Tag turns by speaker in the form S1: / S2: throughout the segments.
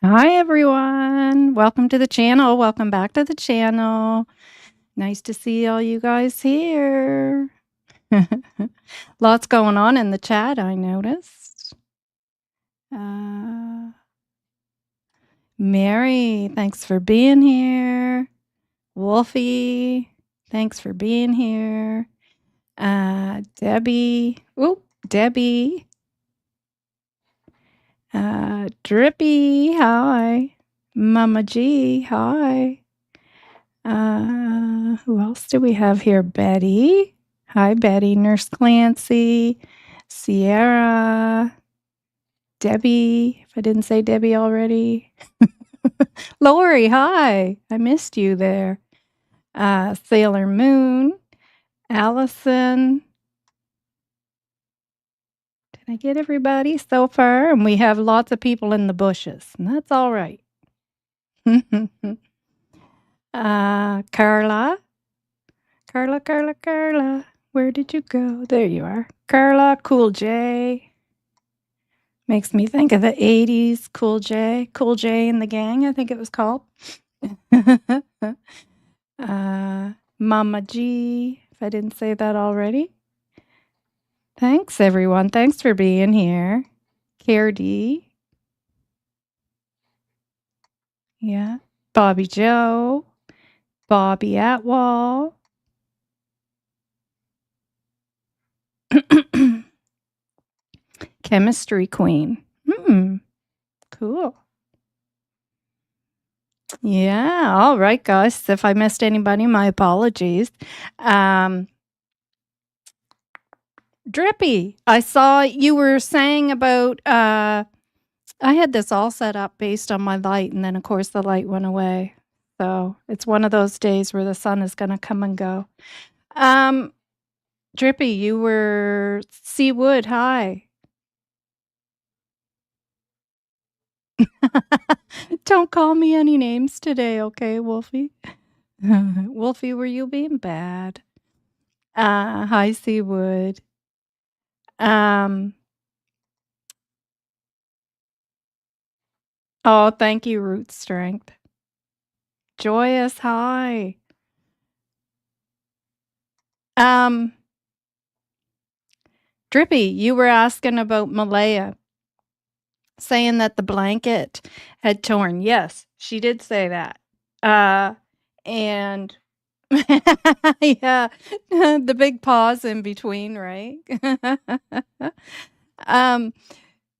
S1: Hi, everyone. Welcome to the channel. Welcome back to the channel. Nice to see all you guys here. Lots going on in the chat, I noticed. Mary, thanks for being here. Wolfie, thanks for being here. Debbie. Debbie. Drippy, hi. Mama G, hi. Who else do we have here? Betty. Hi, Betty. Nurse Clancy. Sierra. Debbie. If I didn't say Debbie already. Lori, hi. I missed you there. Sailor Moon. Allison. Did I get everybody so far? And we have lots of people in the bushes, and that's all right. Carla. Carla. Where did you go? There you are. Carla, Cool J. Makes me think of the 80s, Cool J. Cool J and the Gang, I think it was called. Mama G, if I didn't say that already. Thanks, everyone. Thanks for being here. Care D. Yeah. Bobby Joe. Bobby Atwall. Chemistry Queen. Cool. Yeah. All right, guys. If I missed anybody, my apologies. Drippy, I saw you were saying about, I had this all set up based on my light, and then, of course, the light went away. So it's one of those days where the sun is going to come and go. Drippy, you were Seawood, hi. Don't call me any names today, okay, Wolfie? Wolfie, were you being bad? Hi, Seawood. Oh, thank you, Root Strength. Joyous, hi. Drippy, you were asking about Malaya, saying that the blanket had torn. Yes, she did say that. And yeah, the big pause in between, right?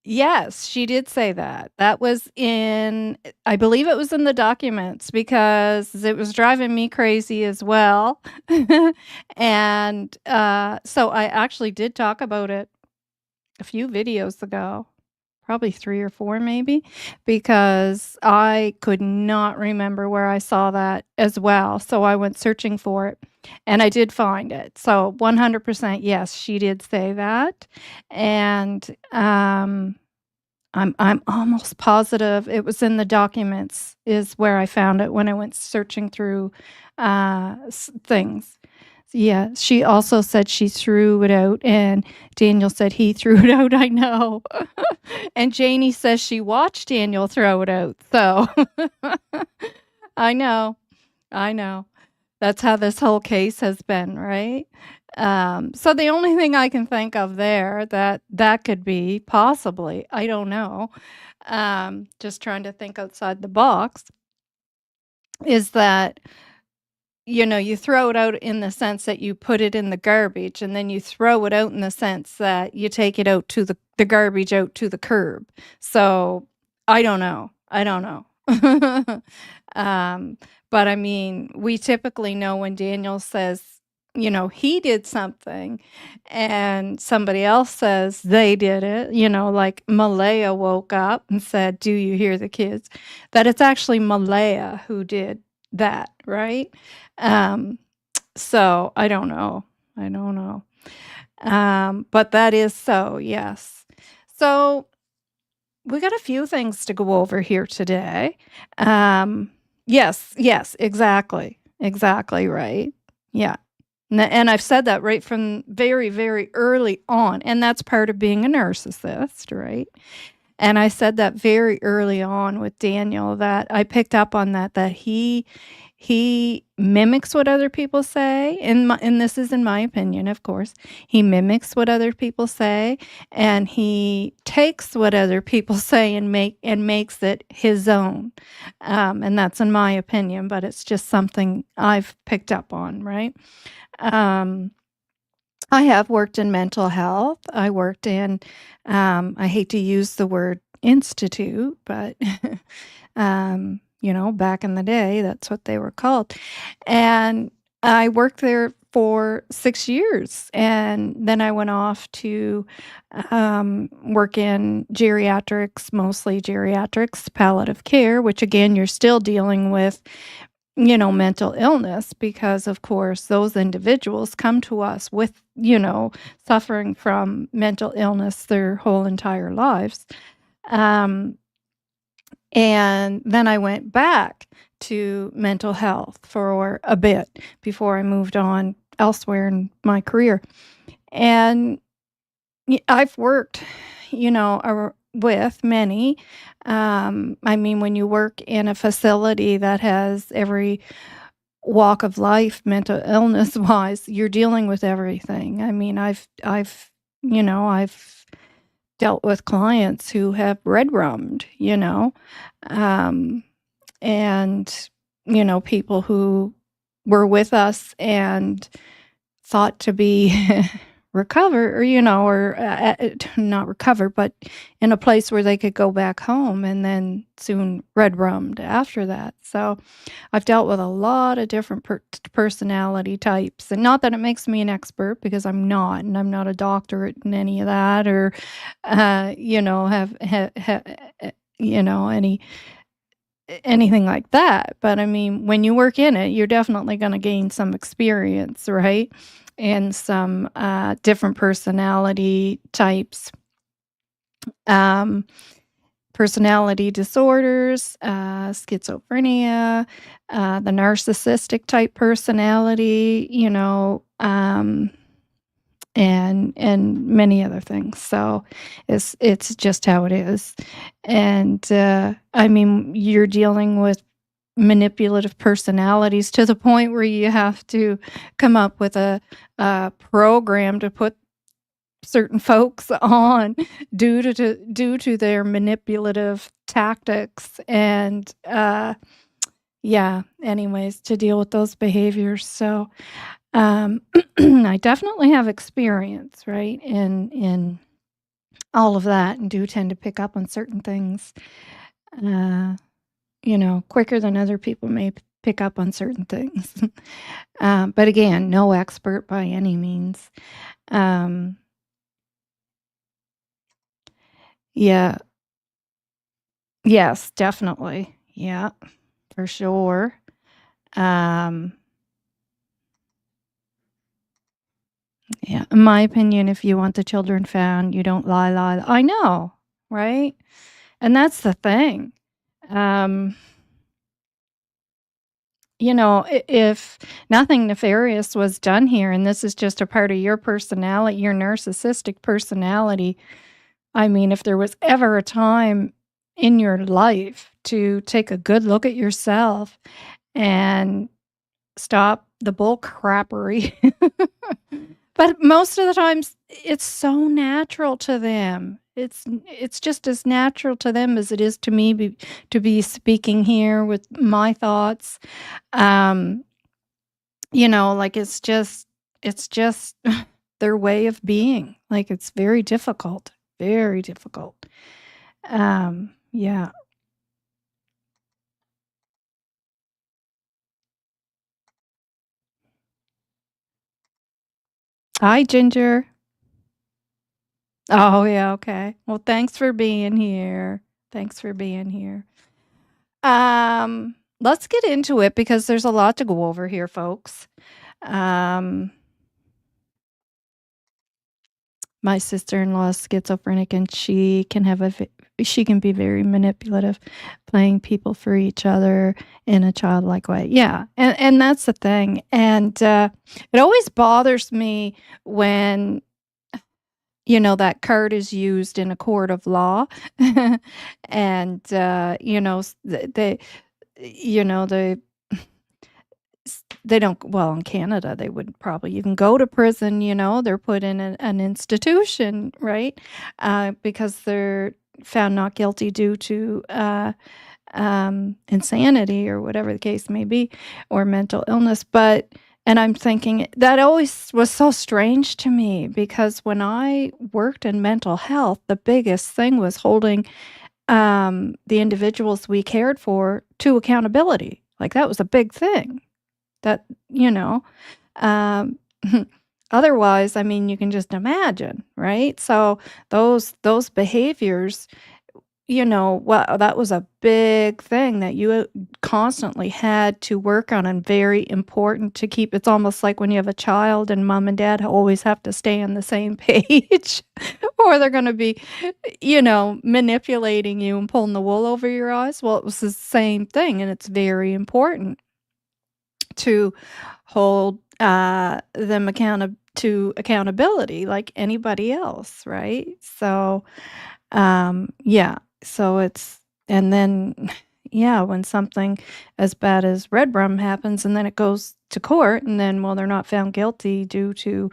S1: Yes, she did say that. That was in, I believe it was in the documents because it was driving me crazy as well. And so I actually did talk about it a few videos ago, probably 3 or 4 maybe, because I could not remember where I saw that as well. So I went searching for it and I did find it. So 100% yes, she did say that. And I'm almost positive it was in the documents is where I found it when I went searching through things. Yeah, she also said she threw it out, and Daniel said he threw it out, I know. And Janie says she watched Daniel throw it out, so I know. That's how this whole case has been, right? So the only thing I can think of there that could be possibly, I don't know, just trying to think outside the box, is that you throw it out in the sense that you put it in the garbage, and then you throw it out in the sense that you take it out to the garbage out to the curb. So I don't know. But I mean, we typically know when Daniel says, he did something and somebody else says they did it, like Malaya woke up and said, "Do you hear the kids?" That it's actually Malaya who did that, right? So I don't know. But that is so, yes. So we got a few things to go over here today. Yes, exactly. Exactly right. Yeah. And I've said that right from very, very early on. And that's part of being a narcissist, right? And I said that very early on with Daniel, that I picked up on that he mimics what other people say, and this is in my opinion, of course. He mimics what other people say, and he takes what other people say and makes it his own. And that's in my opinion, but it's just something I've picked up on, right? Um, I have worked in mental health. I worked in, I hate to use the word institute, but, back in the day, that's what they were called. And I worked there for 6 years, and then I went off to, work in geriatrics, mostly geriatrics, palliative care, which again, you're still dealing with mental illness, because of course those individuals come to us with, suffering from mental illness their whole entire lives. Um, and then I went back to mental health for a bit before I moved on elsewhere in my career. And I've worked, with many. I mean, when you work in a facility that has every walk of life, mental illness wise, you're dealing with everything. I mean, I've dealt with clients who have red rummed, um, and, people who were with us and thought to be recover, or not recover, but in a place where they could go back home, and then soon red rummed after that. So I've dealt with a lot of different personality types, and not that it makes me an expert, because I'm not, and I'm not a doctorate in any of that, or any anything like that. But I mean, when you work in it, you're definitely going to gain some experience, right? And some different personality types, um, personality disorders, schizophrenia, the narcissistic type personality, and many other things. So it's just how it is. And I mean, you're dealing with manipulative personalities to the point where you have to come up with a program to put certain folks on due to their manipulative tactics, and yeah, anyways, to deal with those behaviors. So I definitely have experience, right, in all of that, and do tend to pick up on certain things, uh, quicker than other people may pick up on certain things. But again, no expert by any means. Um, yeah, yes, definitely. Yeah, for sure. Um, yeah, in my opinion, if you want the children found, you don't lie. I know, right? And that's the thing. Um, if nothing nefarious was done here, and this is just a part of your personality, your narcissistic personality, I mean, if there was ever a time in your life to take a good look at yourself and stop the bull crappery. But most of the times, it's so natural to them. It's just as natural to them as it is to me, to be speaking here with my thoughts. Um, like, it's just their way of being. Like, it's very difficult, very difficult. Yeah. Hi, Ginger. Oh, yeah, okay. Well, thanks for being here. Thanks for being here. Let's get into it, because there's a lot to go over here, folks. Um, my sister-in-law is schizophrenic, and she can be very manipulative, playing people for each other in a childlike way. Yeah, and that's the thing. And it always bothers me when that card is used in a court of law. And, they, you know, they they don't, well, in Canada, they would probably even go to prison, they're put in an institution, right? Because they're found not guilty due to insanity or whatever the case may be, or mental illness. And I'm thinking that always was so strange to me, because when I worked in mental health, the biggest thing was holding the individuals we cared for to accountability. Like, that was a big thing. That, um, otherwise, I mean, you can just imagine, right? So those behaviors, well, that was a big thing that you constantly had to work on, and very important to keep. It's almost like when you have a child and mom and dad always have to stay on the same page, or they're going to be, manipulating you and pulling the wool over your eyes. Well, it was the same thing, and it's very important to hold them to accountability like anybody else, right? So, yeah. So it's, and then, yeah, when something as bad as red rum happens, and then it goes to court, and then, well, they're not found guilty due to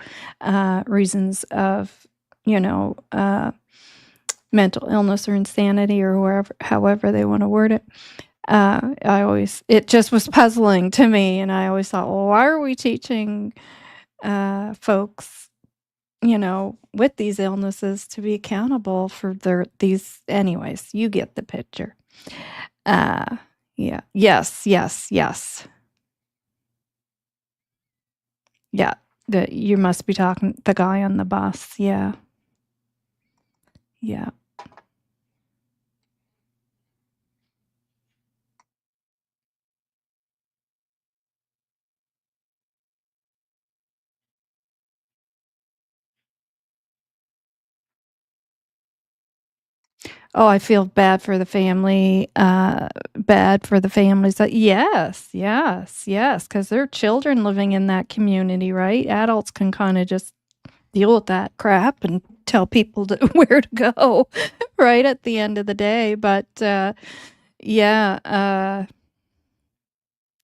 S1: reasons of, mental illness or insanity, or however they want to word it. It just was puzzling to me, and I always thought, well, why are we teaching folks, with these illnesses, to be accountable for these? Anyways, you get the picture. Yeah. Yes. Yeah. You must be talking the guy on the bus. Yeah. Yeah. Oh, I feel bad for the family, bad for the families that, yes, because 'cause they're children living in that community, right? Adults can kinda just deal with that crap and tell people to where to go, right, at the end of the day. But, yeah,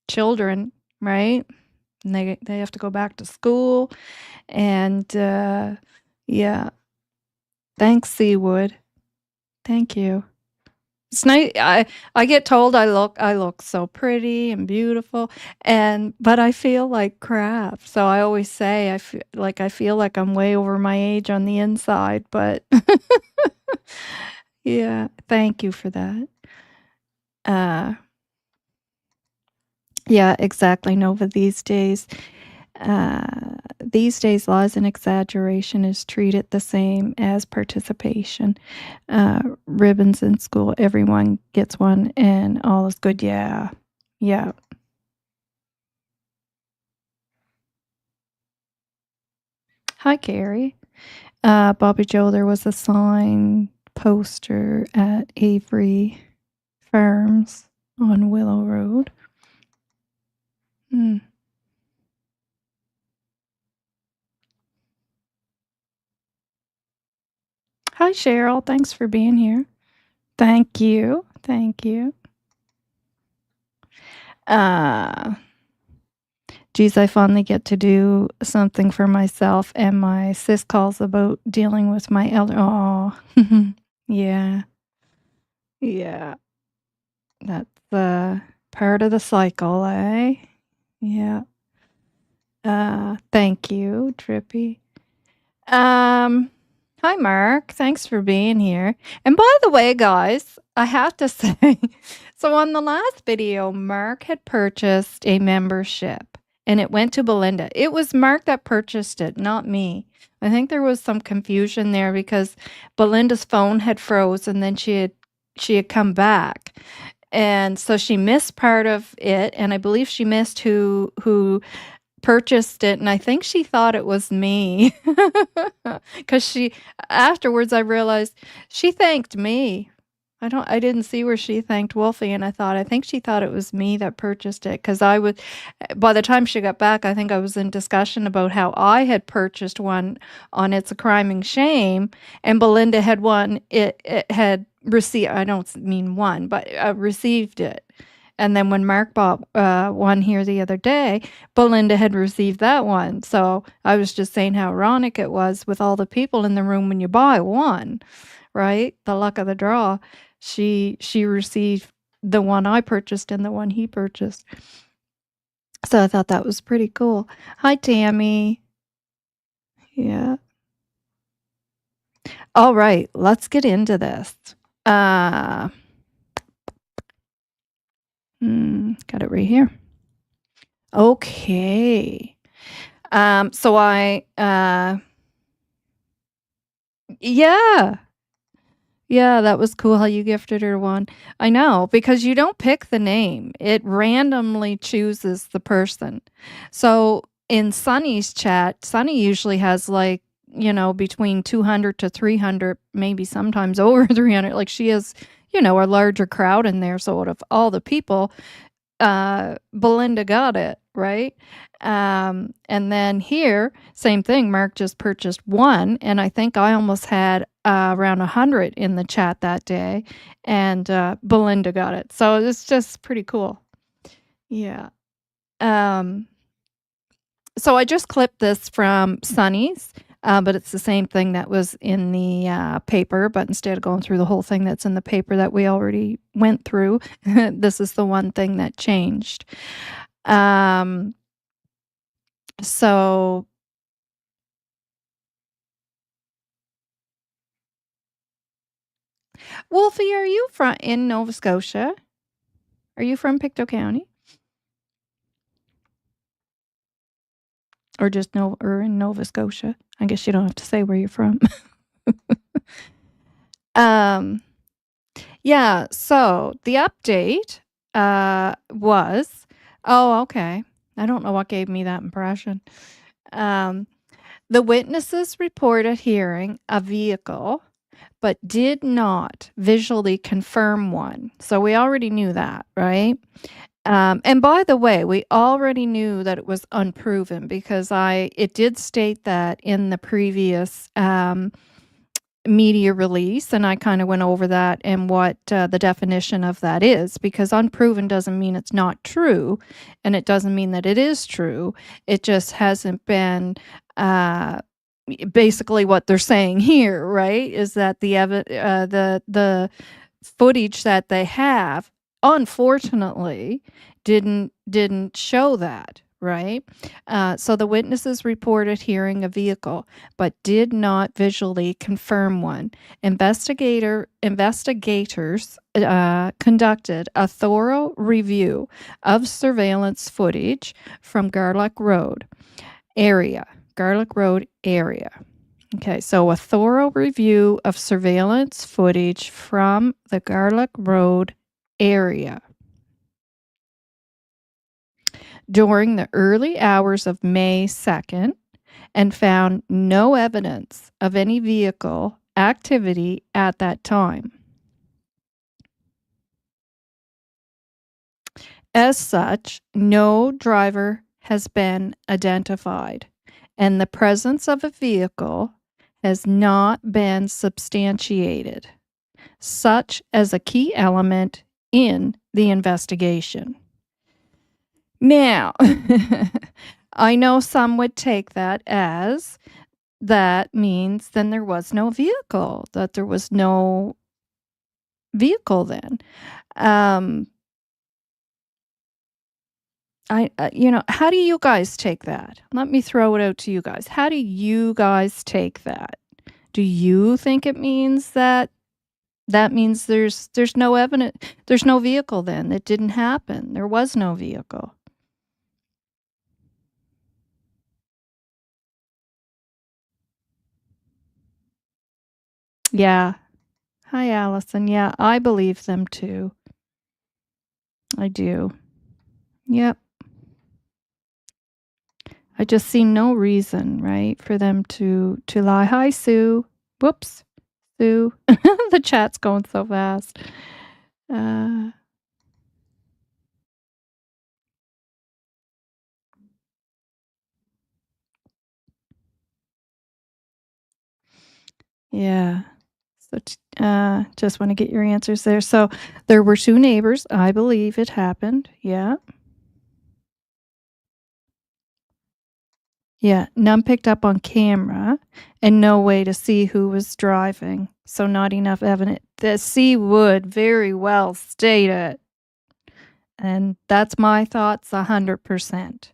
S1: children, right? And they have to go back to school, and, yeah. Thanks, Seawood. Thank you. It's nice. I get told I look so pretty and beautiful, but I feel like crap. So I always say I feel like I'm way over my age on the inside, but yeah, thank you for that. Uh, yeah, exactly, Nova. These days, lies and exaggeration is treated the same as participation. Ribbons in school, everyone gets one, and all is good. Yeah, yeah. Hi, Carrie. Bobby Joe, there was a sign poster at Avery Farms on Willow Road. Hmm. Hi, Cheryl. Thanks for being here. Thank you. Thank you. Uh, Geez, I finally get to do something for myself, and my sis calls about dealing with my elder. Oh, yeah, yeah. That's part of the cycle, eh? Yeah. Thank you, Trippy. Um, Hi, Mark. Thanks for being here. And by the way, guys, I have to say, so on the last video, Mark had purchased a membership, and it went to Belinda. It was Mark that purchased it, not me. I think there was some confusion there, because Belinda's phone had froze, and then she had come back. And so she missed part of it, and I believe she missed who purchased it, and I think she thought it was me. Because afterwards, I realized she thanked me. I didn't see where she thanked Wolfie, and I think she thought it was me that purchased it, because by the time she got back, I think I was in discussion about how I had purchased one on It's a Criming Shame, and Belinda had it had received, I don't mean one, but received it. And then when Mark bought one here the other day, Belinda had received that one. So I was just saying how ironic it was with all the people in the room when you buy one, right? The luck of the draw. She received the one I purchased and the one he purchased. So I thought that was pretty cool. Hi, Tammy. Yeah. All right, let's get into this. Got it right here. Okay. So yeah. Yeah, that was cool how you gifted her one. I know, because you don't pick the name. It randomly chooses the person. So in Sunny's chat, Sunny usually has like, between 200 to 300, maybe sometimes over 300. Like she has, a larger crowd in there. So out of all the people, Belinda got it, right? And then here, same thing. Mark just purchased one, and I think I almost had around 100 in the chat that day, and Belinda got it. So it's just pretty cool. Yeah. So I just clipped this from Sunny's, but it's the same thing that was in the paper, but instead of going through the whole thing that's in the paper that we already went through, this is the one thing that changed. So Wolfie, are you in Nova Scotia? Are you from Pictou County? Or just or in Nova Scotia? I guess you don't have to say where you're from. Yeah, so the update was, oh, okay. I don't know what gave me that impression. The witnesses reported hearing a vehicle, but did not visually confirm one. So we already knew that, right? And by the way, we already knew that it was unproven, because it did state that in the previous media release, and I kind of went over that and what the definition of that is, because unproven doesn't mean it's not true, and it doesn't mean that it is true. It just hasn't been basically what they're saying here, right? Is that the footage that they have, unfortunately, didn't show that, right? So the witnesses reported hearing a vehicle, but did not visually confirm one. Investigators conducted a thorough review of surveillance footage from Garlick Road area. Okay, so a thorough review of surveillance footage from the Garlick Road area during the early hours of May 2nd, and found no evidence of any vehicle activity at that time. As such, no driver has been identified, and the presence of a vehicle has not been substantiated, such as a key element in the investigation. Now, I know some would take that as that means then there was no vehicle, that there was no vehicle then. How do you guys take that? Let me throw it out to you guys. How do you guys take that? Do you think it means that means there's no evidence, there's no vehicle then? It didn't happen. There was no vehicle. Yeah. Hi, Allison. Yeah, I believe them too. I do. Yep. I just see no reason, right, for them to lie. Hi, Sue. Whoops. Sue. The chat's going so fast. Uh, yeah. So, just want to get your answers there. So, there were 2 neighbors. I believe it happened. Yeah. Yeah. None picked up on camera and no way to see who was driving. So, not enough evidence. The C would very well state it. And that's my thoughts 100%.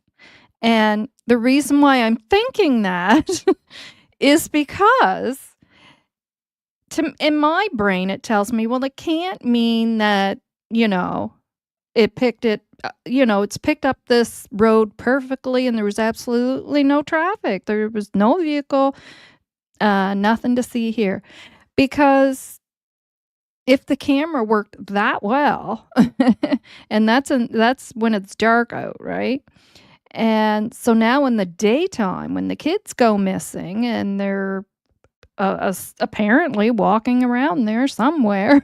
S1: And the reason why I'm thinking that is because in my brain, it tells me, well, it can't mean that, it picked it, it's picked up this road perfectly and there was absolutely no traffic. There was no vehicle, nothing to see here. Because if the camera worked that well, and that's when it's dark out, right? And so now in the daytime, when the kids go missing and they're apparently walking around there somewhere,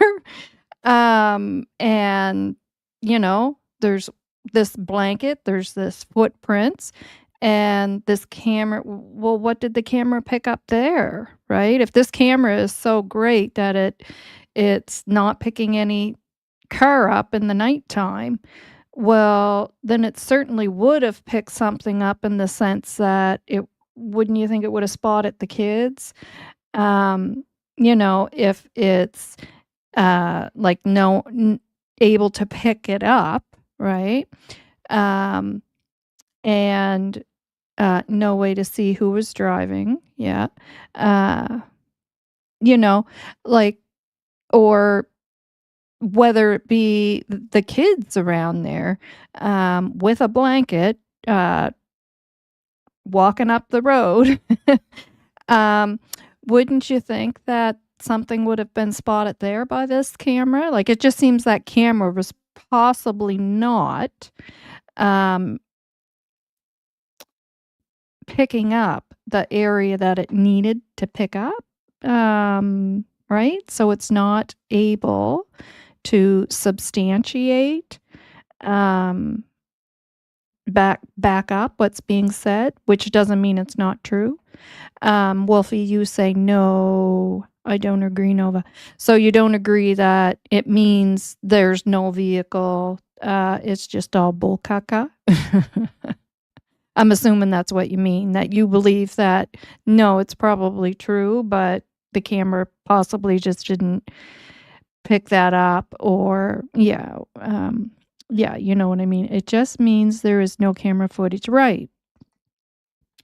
S1: and there's this blanket, there's this footprints, and this camera. Well, what did the camera pick up there, right? If this camera is so great that it's not picking any car up in the nighttime, well, then it certainly would have picked something up in the sense that it wouldn't you think it would have spotted the kids? If it's, like, no n able to pick it up, right? Um, and, no way to see who was driving, yeah. Uh, you know, like or whether it be the kids around there, with a blanket, uh, walking up the road, um, wouldn't you think that something would have been spotted there by this camera? Like, it just seems that camera was possibly not, um, picking up the area that it needed to pick up, right? So it's not able to substantiate, um, back up what's being said, which doesn't mean it's not true. Wolfie, you say, "No, I don't agree, Nova." So you don't agree that it means there's no vehicle, it's just all bull caca? I'm assuming that's what you mean, that you believe that, no, it's probably true, but the camera possibly just didn't pick that up or yeah, you know what I mean? It just means there is no camera footage. Right,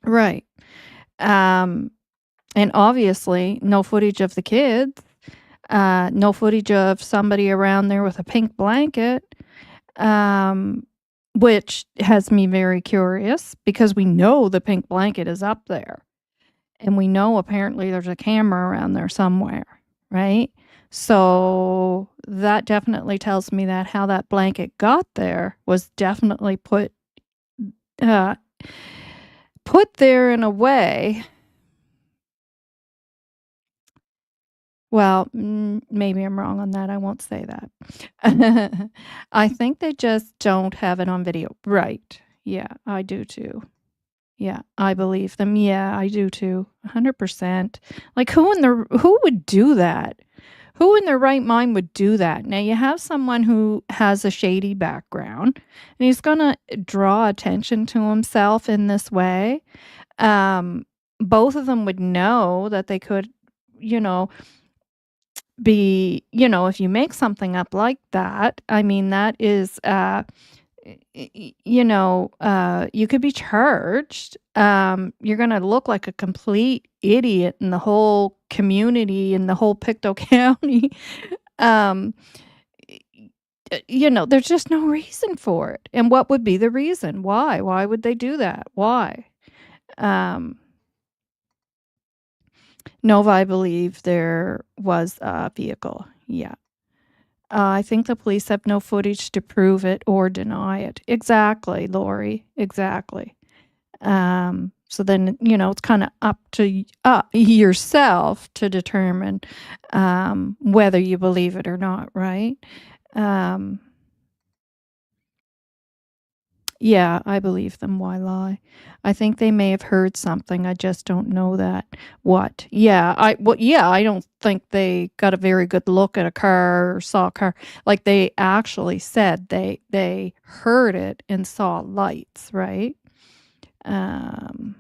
S1: right. Um And obviously, no footage of the kids, no footage of somebody around there with a pink blanket, um, which has me very curious because we know the pink blanket is up there. And we know apparently there's a camera around there somewhere, right? So that definitely tells me that how that blanket got there was definitely uh, put there in a way. Well, maybe I'm wrong on that, I won't say that. I think they just don't have it on video. Right. Yeah, I do too. Yeah, I believe them. Yeah, I do too. 100%. Like, who would do that? Who in their right mind would do that? Now, you have someone who has a shady background, and he's gonna draw attention to himself in this way. Um, Both of them would know that they could, you know, if you make something up like that, I mean, that is, you could be charged. You're gonna look like a complete idiot in the whole community, in the whole Pictou County. Um, there's just no reason for it. And what would be the reason? Why? Why would they do that? Why? Um, Nova, I believe there was a vehicle. Yeah. I think the police have no footage to prove it or deny it. Exactly, Lori. Exactly. So then, it's kind of up to yourself to determine whether you believe it or not, right? Um, yeah, I believe them. Why lie? I think they may have heard something. I just don't know that. What? Yeah, I don't think they got a very good look at a car or saw a car. Like they actually said they heard it and saw lights, right? Um,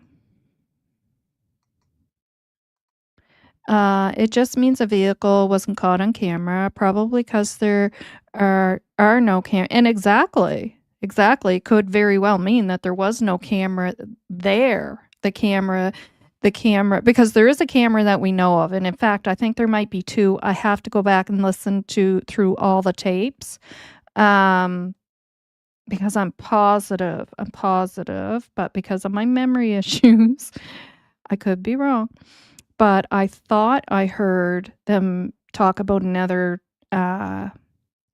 S1: it just means a vehicle wasn't caught on camera, probably because there are no and exactly, could very well mean that there was no camera there. The camera, because there is a camera that we know of, and in fact, I think there might be two. I have to go back and listen through all the tapes, um, because I'm positive, but because of my memory issues, I could be wrong. But I thought I heard them talk about another,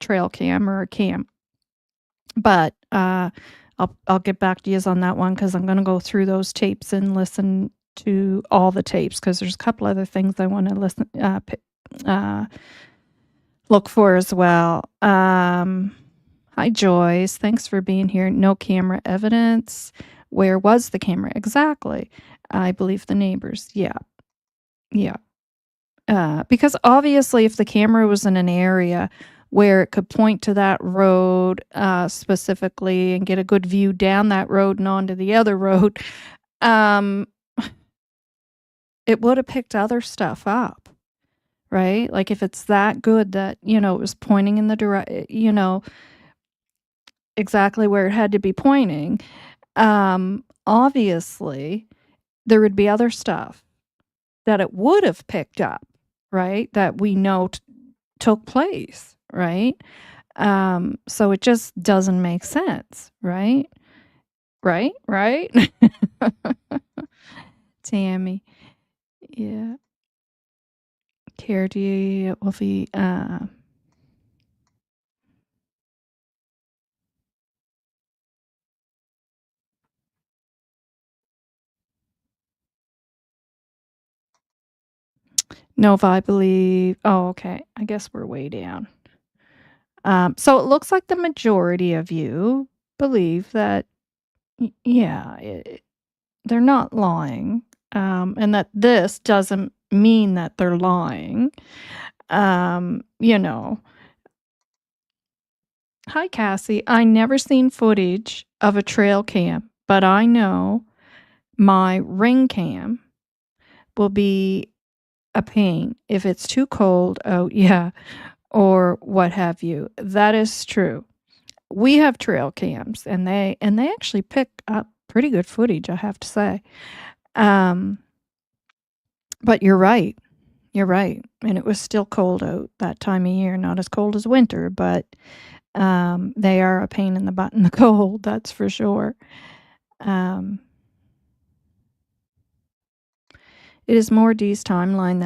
S1: trail cam or a cam. But, I'll get back to yous on that one because 'cause I'm gonna go through those tapes and listen to all the tapes because there's a couple other things I wanna uh, look for as well. Hi, Joyce. Thanks for being here. No camera evidence. Where was the camera? Exactly. I believe the neighbors. Yeah. Yeah. Because obviously, if the camera was in an area where it could point to that road specifically and get a good view down that road and onto the other road, um, it would have picked other stuff up, right? Like if it's that good that, it was pointing in the exactly where it had to be pointing, obviously, there would be other stuff that it would have picked up, right? That we know took place, right? So it just doesn't make sense, right? Right? Tammy. Yeah. Cardi Wolfie, Nova, I believe. Oh, okay. I guess we're way down. So it looks like the majority of you believe that, yeah, they're not lying, and that this doesn't mean that they're lying. You know, Hi, Cassie. I never seen footage of a trail cam, but I know my ring cam will be a pain if it's too cold out, yeah, or what have you. That is true. We have trail cams and they actually pick up pretty good footage, I have to say. Um, but you're right. You're right. And it was still cold out that time of year, not as cold as winter, but they are a pain in the butt in the cold, that's for sure. Um, it is more Dee's timeline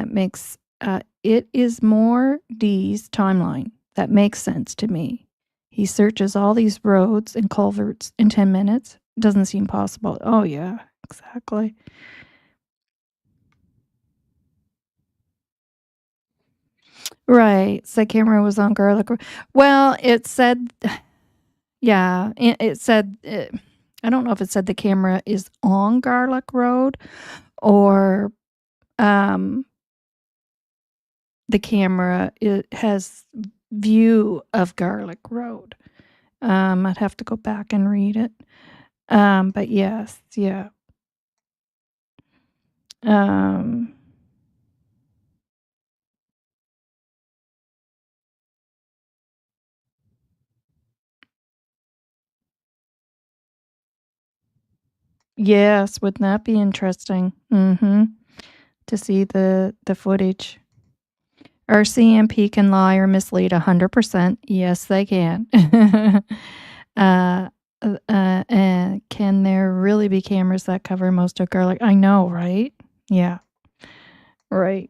S1: that makes sense to me. He searches all these roads and culverts in 10 minutes. Doesn't seem possible. Oh yeah, exactly. Right. Said camera was on garlic. Well, it said, yeah, it said, I don't know if it said the camera is on Garlic Road or um, the camera it has view of Garlic Road. I'd have to go back and read it. But yes, yeah. Um, yes, wouldn't that be interesting? To see the footage. RCMP can lie or mislead 100%. Yes, they can. Can there really be cameras that cover most of Garlic? I know, right? Yeah, right.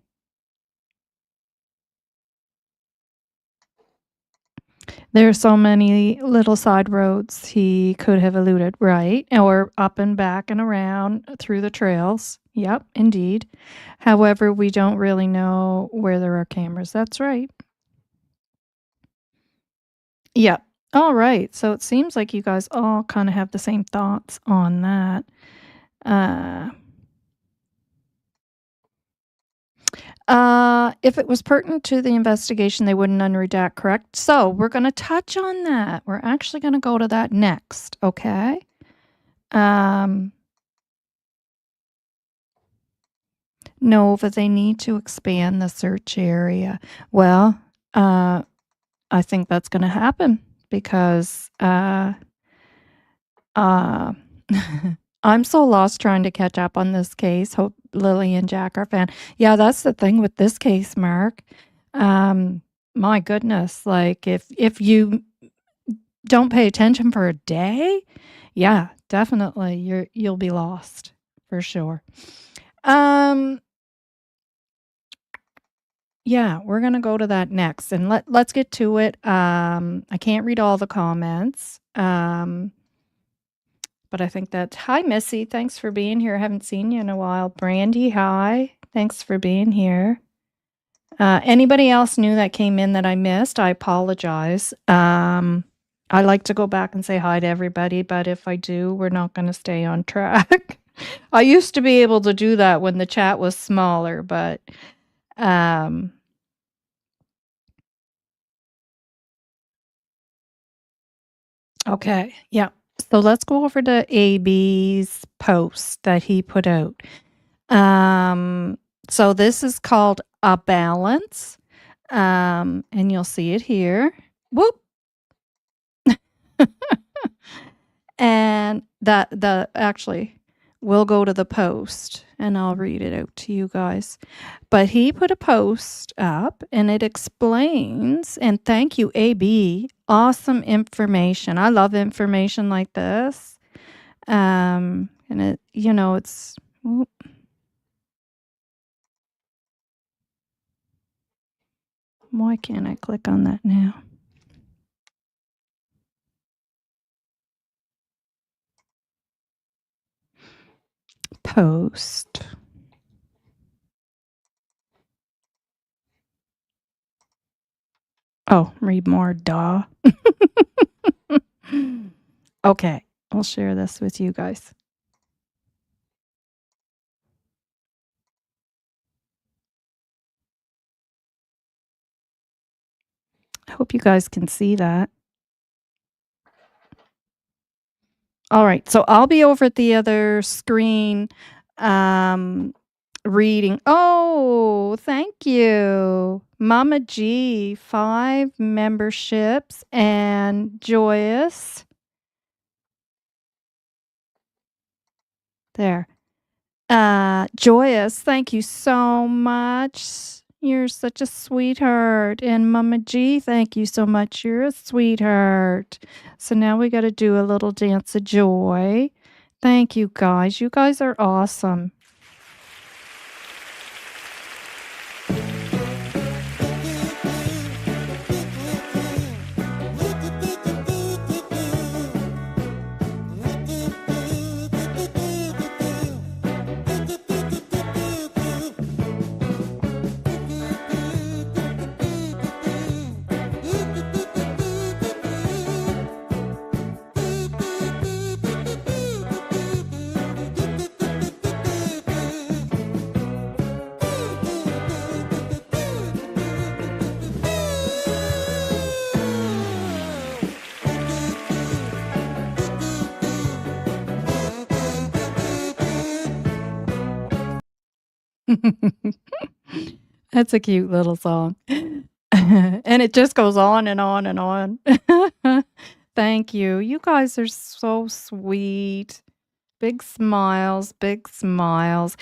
S1: There are so many little side roads he could have eluded, right? Or up and back and around through the trails. Yep, indeed. However, we don't really know where there are cameras. That's right. Yep. All right. So it seems like you guys all kind of have the same thoughts on that. Uh, if it was pertinent to the investigation, they wouldn't unredact, correct? So we're going to touch on that. We're actually going to go to that next, okay? Novah, they need to expand the search area. Well, I think that's going to happen because I'm so lost trying to catch up on this case. Hope Lily and Jack are fan. Yeah, that's the thing with this case, Mark. My goodness, like if you don't pay attention for a day, yeah, definitely you'll be lost for sure. Yeah, we're gonna go to that next, and let's get to it. I can't read all the comments, but I think that hi, Missy, thanks for being here. I haven't seen you in a while. Brandy, hi, thanks for being here. Anybody else new that came in that I missed? I apologize. I like to go back and say hi to everybody, but if I do, we're not going to stay on track. I used to be able to do that when the chat was smaller, but okay, yeah. So let's go over to AB's post that he put out. So this is called A Balance, and you'll see it here. Whoop. And that actually we'll go to the post and I'll read it out to you guys. But he put a post up and it explains, and thank you, AB. Awesome information. I love information like this. And it, it's whoop. Why can't I click on that now? Post. Oh, read more, duh. Okay, I'll share this with you guys. I hope you guys can see that. All right, so I'll be over at the other screen reading. Oh, thank you. Mama G, 5 memberships, and Joyous. There. Joyous, thank you so much. You're such a sweetheart. And Mama G, thank you so much. You're a sweetheart. So now we got to do a little dance of joy. Thank you guys. You guys are awesome. That's a cute little song. And it just goes on and on and on. Thank you. You guys are so sweet. Big smiles, big smiles.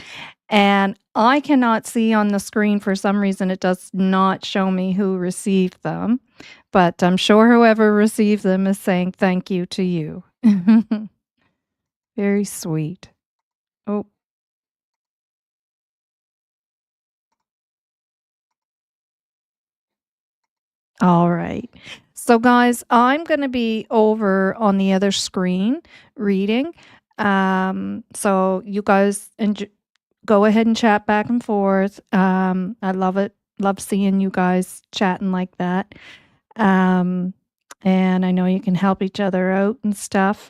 S1: And I cannot see on the screen for some reason. It does not show me who received them, but I'm sure whoever received them is saying thank you to you. Very sweet. Oh, all right. So, guys, I'm going to be over on the other screen reading. So you guys go ahead and chat back and forth. I love it. Love seeing you guys chatting like that. And I know you can help each other out and stuff.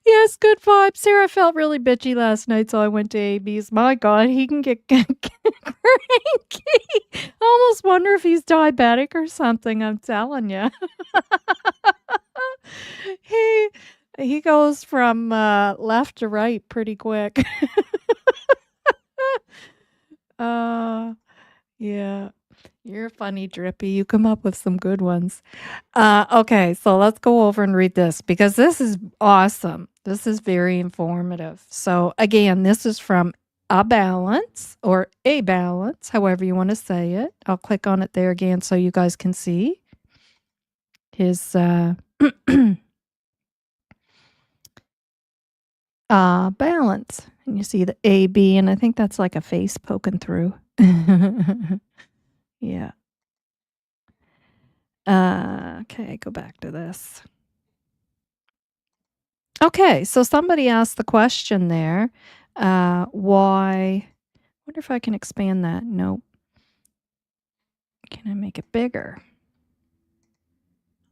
S1: Yes, good vibes. Sarah felt really bitchy last night, so I went to AB's. My God, he can get cranky. I almost wonder if he's diabetic or something. I'm telling you, he he goes from left to right pretty quick. uh, yeah, you're funny, Drippy. You come up with some good ones. Okay, so let's go over and read this because this is awesome. This is very informative. So, again, this is from A Balance or A Balance, however you want to say it. I'll click on it there again so you guys can see his balance. And you see the A, B, and I think that's like a face poking through. Yeah. Okay, go back to this. Okay, so somebody asked the question there, why wonder if I can expand that. Nope. Can I make it bigger?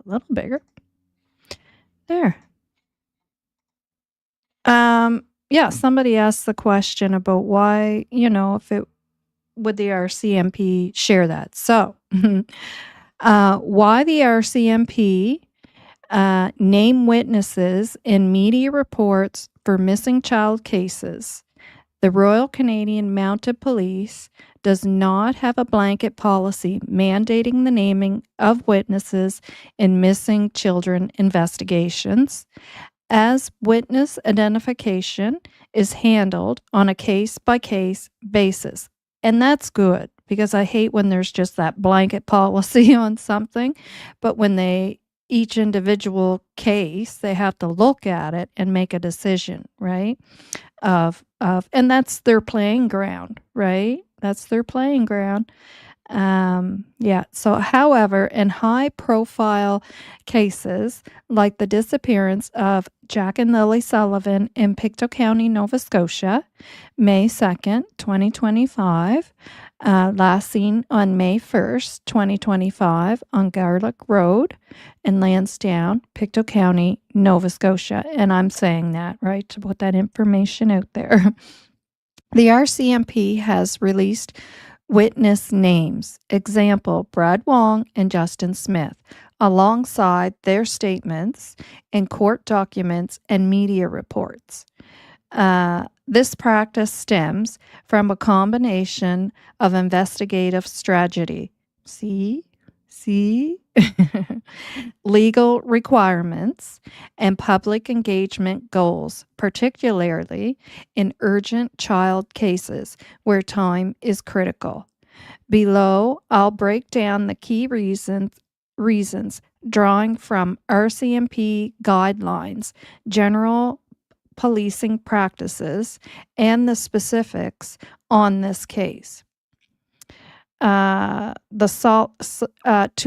S1: A little bigger. There. Yeah, somebody asked the question about why, if it would the RCMP share that. So, why the RCMP name witnesses in media reports for missing child cases. The Royal Canadian Mounted Police does not have a blanket policy mandating the naming of witnesses in missing children investigations, as witness identification is handled on a case-by-case basis. And that's good because I hate when there's just that blanket policy on something, but when each individual case, they have to look at it and make a decision, right? And that's their playing ground, right? That's their playing ground. Yeah. So, however, in high profile cases like the disappearance of Jack and Lily Sullivan in Pictou County, Nova Scotia, May 2nd, 2025, last seen on May 1st, 2025, on Garlic Road in Lansdowne, Pictou County, Nova Scotia. And I'm saying that, right, to put that information out there. The RCMP has released witness names, example, Brad Wong and Justin Smith, alongside their statements in court documents and media reports. This practice stems from a combination of investigative strategy. See? Legal requirements and public engagement goals, particularly in urgent child cases where time is critical. Below, I'll break down the key reasons drawing from RCMP guidelines, general policing practices, and the specifics on this case. To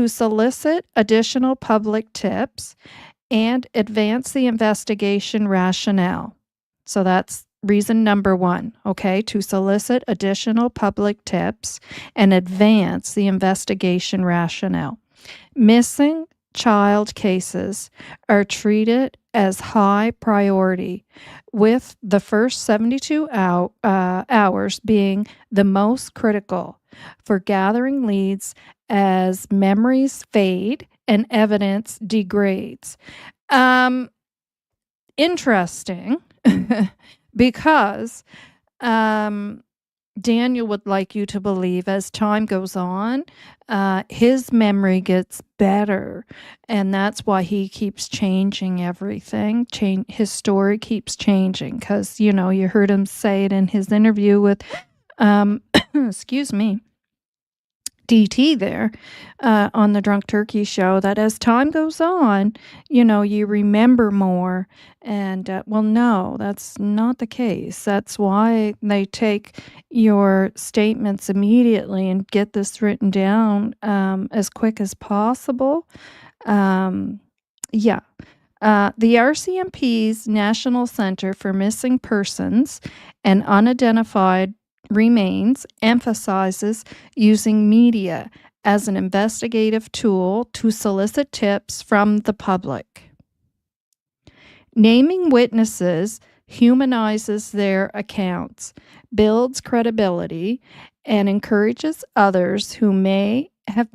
S1: solicit additional public tips and advance the investigation rationale. So that's reason number one, okay, to solicit additional public tips and advance the investigation rationale. Missing child cases are treated as high priority, with the first 72 hours being the most critical for gathering leads as memories fade and evidence degrades. Interesting, because Daniel would like you to believe as time goes on, his memory gets better, and that's why he keeps changing everything. His story keeps changing because, you heard him say it in his interview with, excuse me, DT there on the Drunk Turkey show, that as time goes on, you remember more. And well, no, that's not the case. That's why they take your statements immediately and get this written down as quick as possible. Yeah. The RCMP's National Center for Missing Persons and Unidentified Remains emphasizes using media as an investigative tool to solicit tips from the public. Naming witnesses humanizes their accounts, builds credibility, and encourages others who may have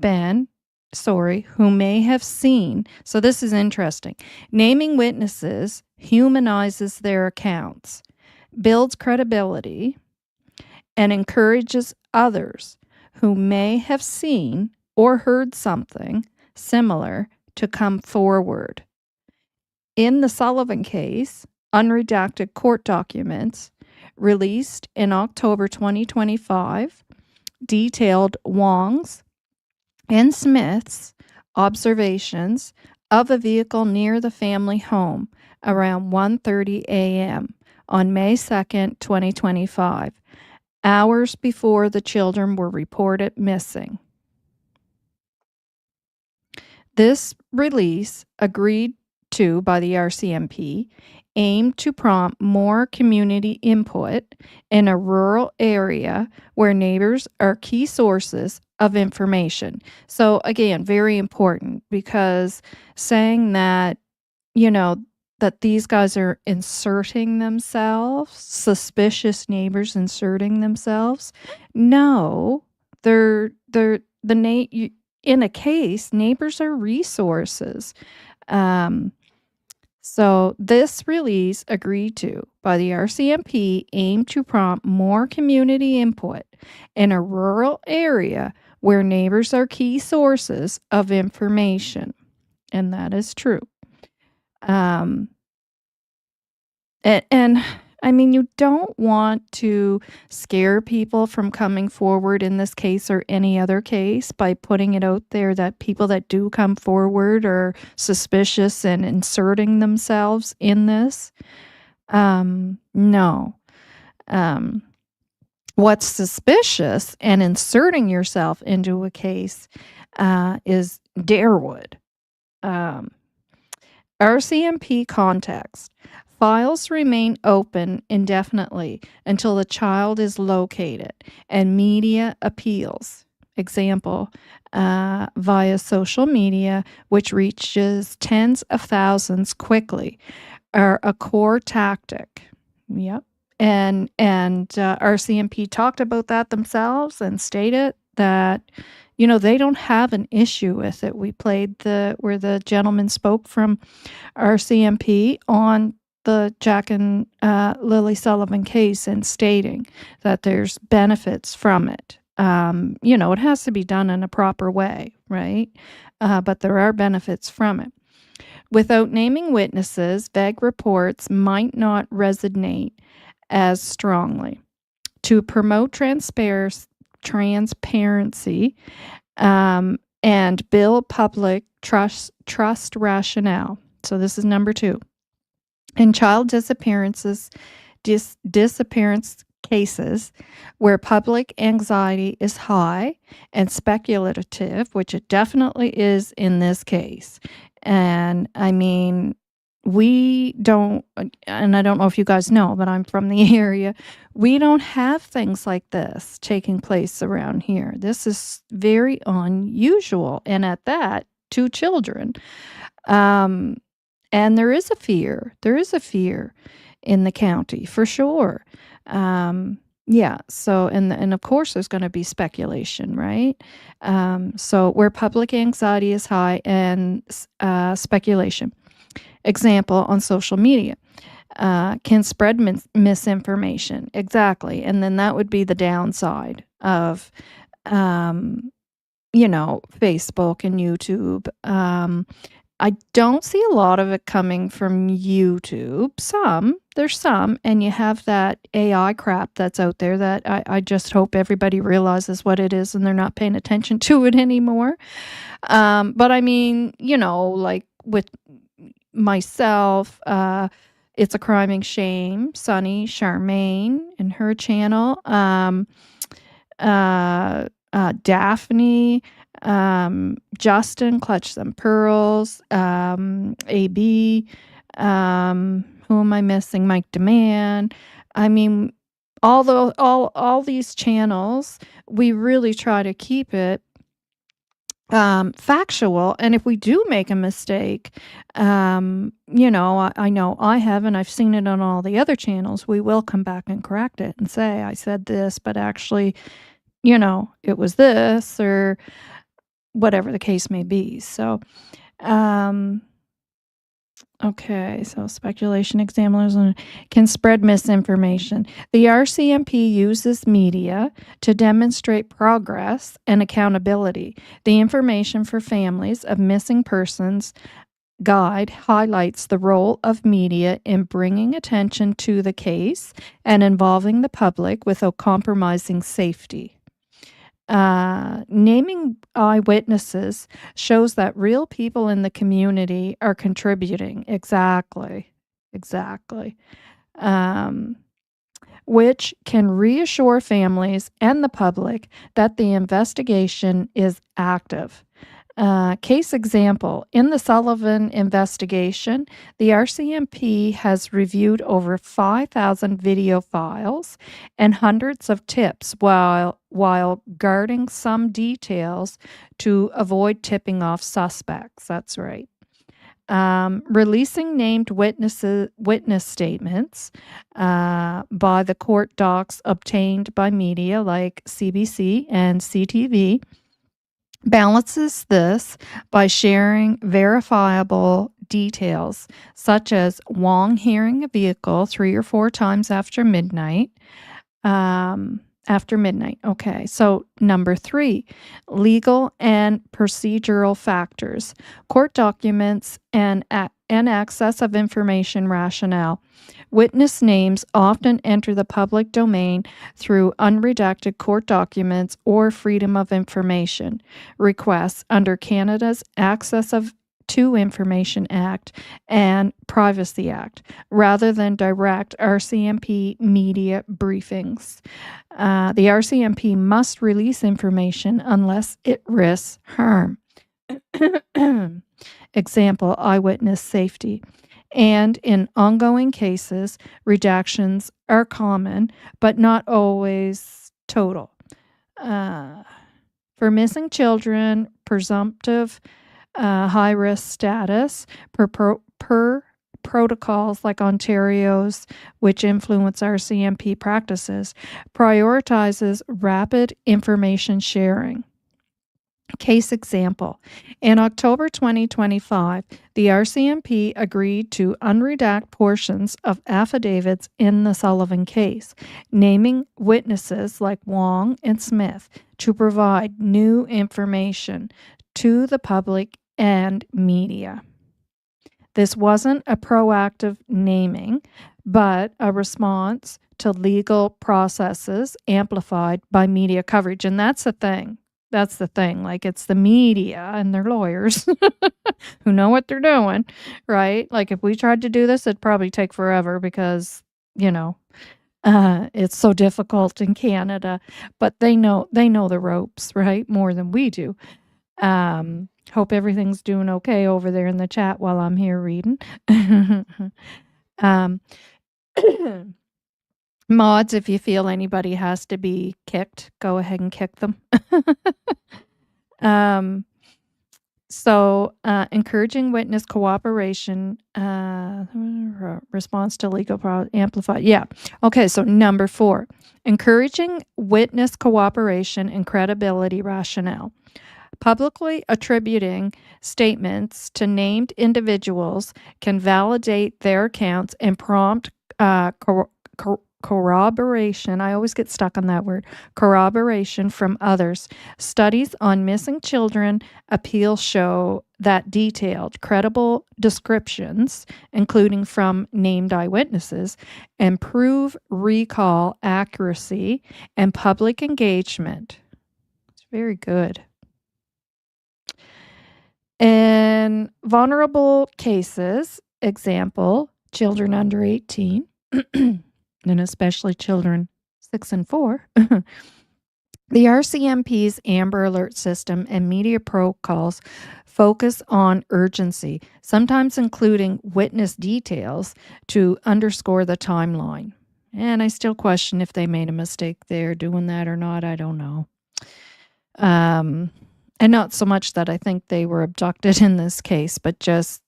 S1: seen. So this is interesting. Naming witnesses humanizes their accounts, builds credibility, and encourages others who may have seen or heard something similar to come forward. In the Sullivan case, unredacted court documents released in October 2025 detailed Wong's and Smith's observations of a vehicle near the family home around 1:30 a.m. on May 2nd, 2025, hours before the children were reported missing. This release, agreed to by the RCMP, aimed to prompt more community input in a rural area where neighbors are key sources of information. So again, very important, because saying that, that these guys are inserting themselves, suspicious neighbors inserting themselves. No, in a case, neighbors are resources. So this release, agreed to by the RCMP, aimed to prompt more community input in a rural area where neighbors are key sources of information. And that is true. And I mean, you don't want to scare people from coming forward in this case or any other case by putting it out there that people that do come forward are suspicious and inserting themselves in this. No. What's suspicious and inserting yourself into a case is Darewood. RCMP context. Files remain open indefinitely until the child is located and media appeals. Example, via social media, which reaches tens of thousands quickly, are a core tactic. Yep. And RCMP talked about that themselves and stated that, they don't have an issue with it. We played where the gentleman spoke from RCMP on the Jack and Lily Sullivan case and stating that there's benefits from it. It has to be done in a proper way, right? But there are benefits from it. Without naming witnesses, vague reports might not resonate as strongly. To promote transparency and build public trust rationale. So this is number 2. In child disappearance cases where public anxiety is high and speculative, which it definitely is in this case. And I mean, we don't, and I don't know if you guys know, but I'm from the area. We don't have things like this taking place around here. This is very unusual. And at that, 2 children. And there is a fear. There is a fear in the county for sure. Yeah. So, and of course, there's going to be speculation, right? So, where public anxiety is high and speculation. Example, on social media, can spread misinformation. Exactly. And then that would be the downside of, Facebook and YouTube. I don't see a lot of it coming from YouTube. There's some, and you have that AI crap that's out there that I just hope everybody realizes what it is and they're not paying attention to it anymore. But I mean, like with myself, it's a Crimimg Shame, Sunny, Charmaine, and her channel. Daphne, Justin, Clutch Them Pearls, AB, who am I missing? Mike Demand. I mean, all these channels, we really try to keep it factual. And if we do make a mistake, I know I have, and I've seen it on all the other channels, we will come back and correct it and say, I said this, but actually, it was this, or whatever the case may be. So, okay, so speculation examiners can spread misinformation. The RCMP uses media to demonstrate progress and accountability. The Information for Families of Missing Persons guide highlights the role of media in bringing attention to the case and involving the public without compromising safety. Naming eyewitnesses shows that real people in the community are contributing. Exactly. Which can reassure families and the public that the investigation is active. Case example, in the Sullivan investigation, the RCMP has reviewed over 5,000 video files and hundreds of tips while guarding some details to avoid tipping off suspects. That's right. Releasing named witness statements by the court docs obtained by media like CBC and CTV balances this by sharing verifiable details, such as Wong hearing a vehicle 3 or 4 times after midnight. Okay, so number 3, legal and procedural factors, court documents, and access of information rationale. Witness names often enter the public domain through unredacted court documents or Freedom of Information requests under Canada's Access to Information Act and Privacy Act, rather than direct RCMP media briefings. The RCMP must release information unless it risks harm. Example, eyewitness safety. And in ongoing cases, redactions are common, but not always total. For missing children, presumptive high-risk status, per protocols like Ontario's, which influence RCMP practices, prioritizes rapid information sharing. Case example, in October 2025, the RCMP agreed to unredact portions of affidavits in the Sullivan case, naming witnesses like Wong and Smith to provide new information to the public and media. This wasn't a proactive naming, but a response to legal processes amplified by media coverage. And that's the thing. Like, it's the media and their lawyers who know what they're doing, right? Like, if we tried to do this, it'd probably take forever because, it's so difficult in Canada. But they know the ropes, right? More than we do. Hope everything's doing okay over there in the chat while I'm here reading. Mods, if you feel anybody has to be kicked, go ahead and kick them. Encouraging witness cooperation, response to legal amplified. Yeah. Okay, so number 4, encouraging witness cooperation and credibility rationale. Publicly attributing statements to named individuals can validate their accounts and prompt corroboration. I always get stuck on that word. Corroboration from others. Studies on missing children appeal show that detailed, credible descriptions, including from named eyewitnesses, improve recall accuracy and public engagement. It's very good. In vulnerable cases, example, children under 18, and especially children 6 and 4, the RCMP's Amber Alert system and media protocols focus on urgency, sometimes including witness details to underscore the timeline. And I still question if they made a mistake there doing that or not. I don't know. And not so much that I think they were abducted in this case, but just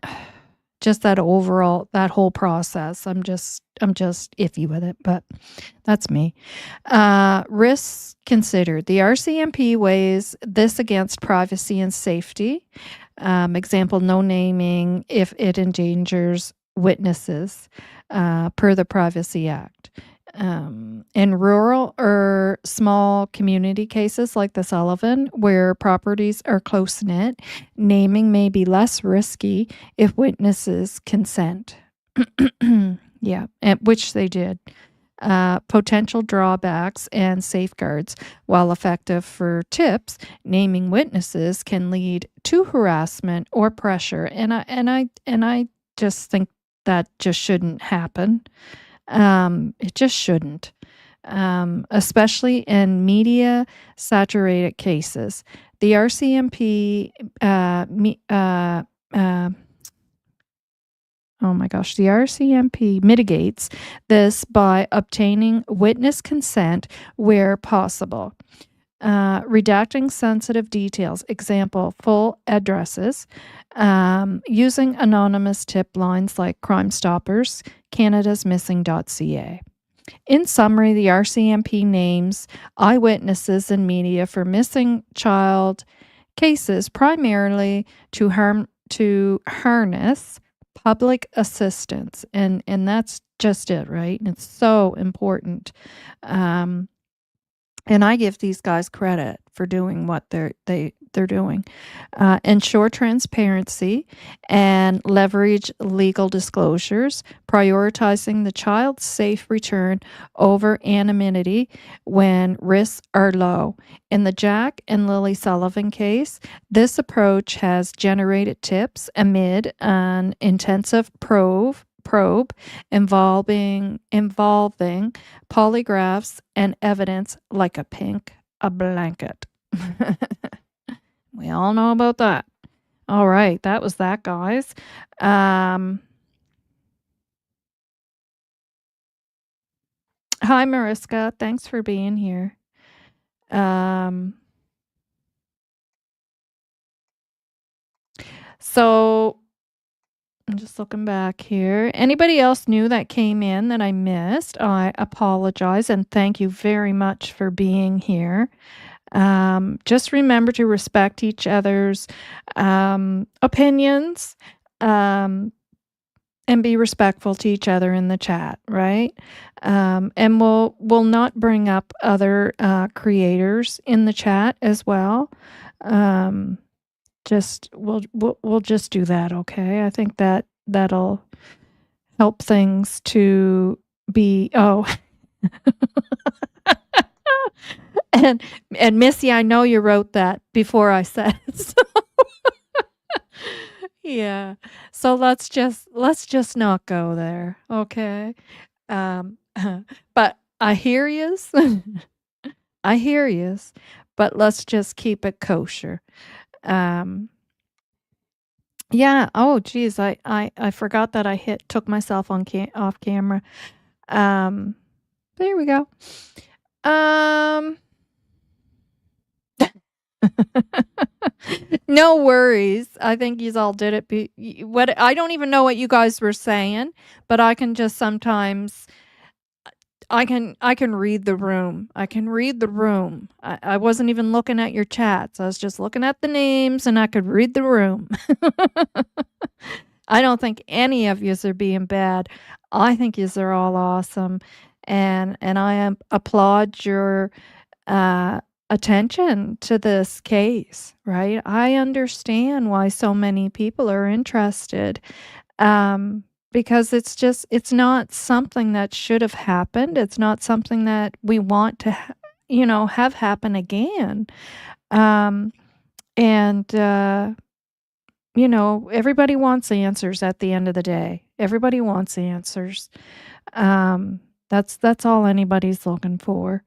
S1: that whole process. I'm just iffy with it, but that's me. Risks considered. The RCMP weighs this against privacy and safety. Example, no naming if it endangers witnesses per the Privacy Act. In rural or small community cases like the Sullivan, where properties are close-knit, naming may be less risky if witnesses consent. Yeah, which they did. Potential drawbacks and safeguards. While effective for tips, naming witnesses can lead to harassment or pressure, and I just think that just shouldn't happen. It just shouldn't, especially in media-saturated cases. The RCMP, the RCMP mitigates this by obtaining witness consent where possible. Redacting sensitive details, example, full addresses, using anonymous tip lines like Crime Stoppers, Canada's Missing.ca. In summary, the RCMP names eyewitnesses and media for missing child cases primarily to harness public assistance, and that's just it, right? And it's so important. And I give these guys credit for doing what they're doing. Ensure transparency and leverage legal disclosures, prioritizing the child's safe return over anonymity when risks are low. In the Jack and Lily Sullivan case, this approach has generated tips amid an intensive probe involving polygraphs and evidence like a blanket. We all know about that. All right, that was that, guys. Hi, Mariska. Thanks for being here. So I'm just looking back here. Anybody else new that came in that I missed? I apologize and thank you very much for being here. Just remember to respect each other's opinions and be respectful to each other in the chat, right? And we'll not bring up other creators in the chat as well. We'll just do that, okay? I think that'll help things to be and Missy, I know you wrote that before I said it. So yeah. So let's just not go there, okay? But I hear yous. I hear yous, but let's just keep it kosher. Yeah. Oh, geez. I forgot that I took myself on off camera. There we go. No worries. I think yous all did it. I don't even know what you guys were saying, but I can just sometimes. I can read the room. I can read the room. I wasn't even looking at your chats. I was just looking at the names and I could read the room. I don't think any of yous are being bad. I think yous are all awesome. And I applaud your attention to this case, right? I understand why so many people are interested, because it's not something that should have happened. It's not something that we want to, have happen again. Um, and everybody wants answers at the end of the day. Everybody wants answers. That's all anybody's looking for.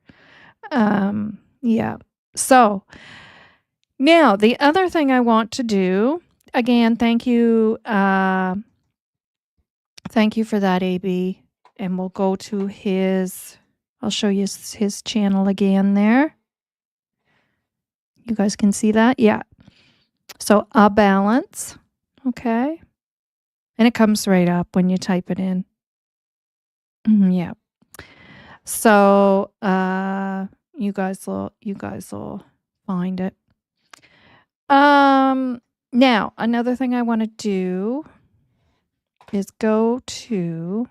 S1: Yeah. So now the other thing I want to do, again, thank you for that, AB. And we'll go to I'll show you his channel again there. You guys can see that? Yeah. So a balance. Okay. And it comes right up when you type it in. Yeah. So you guys will find it. Now another thing I want to do is go to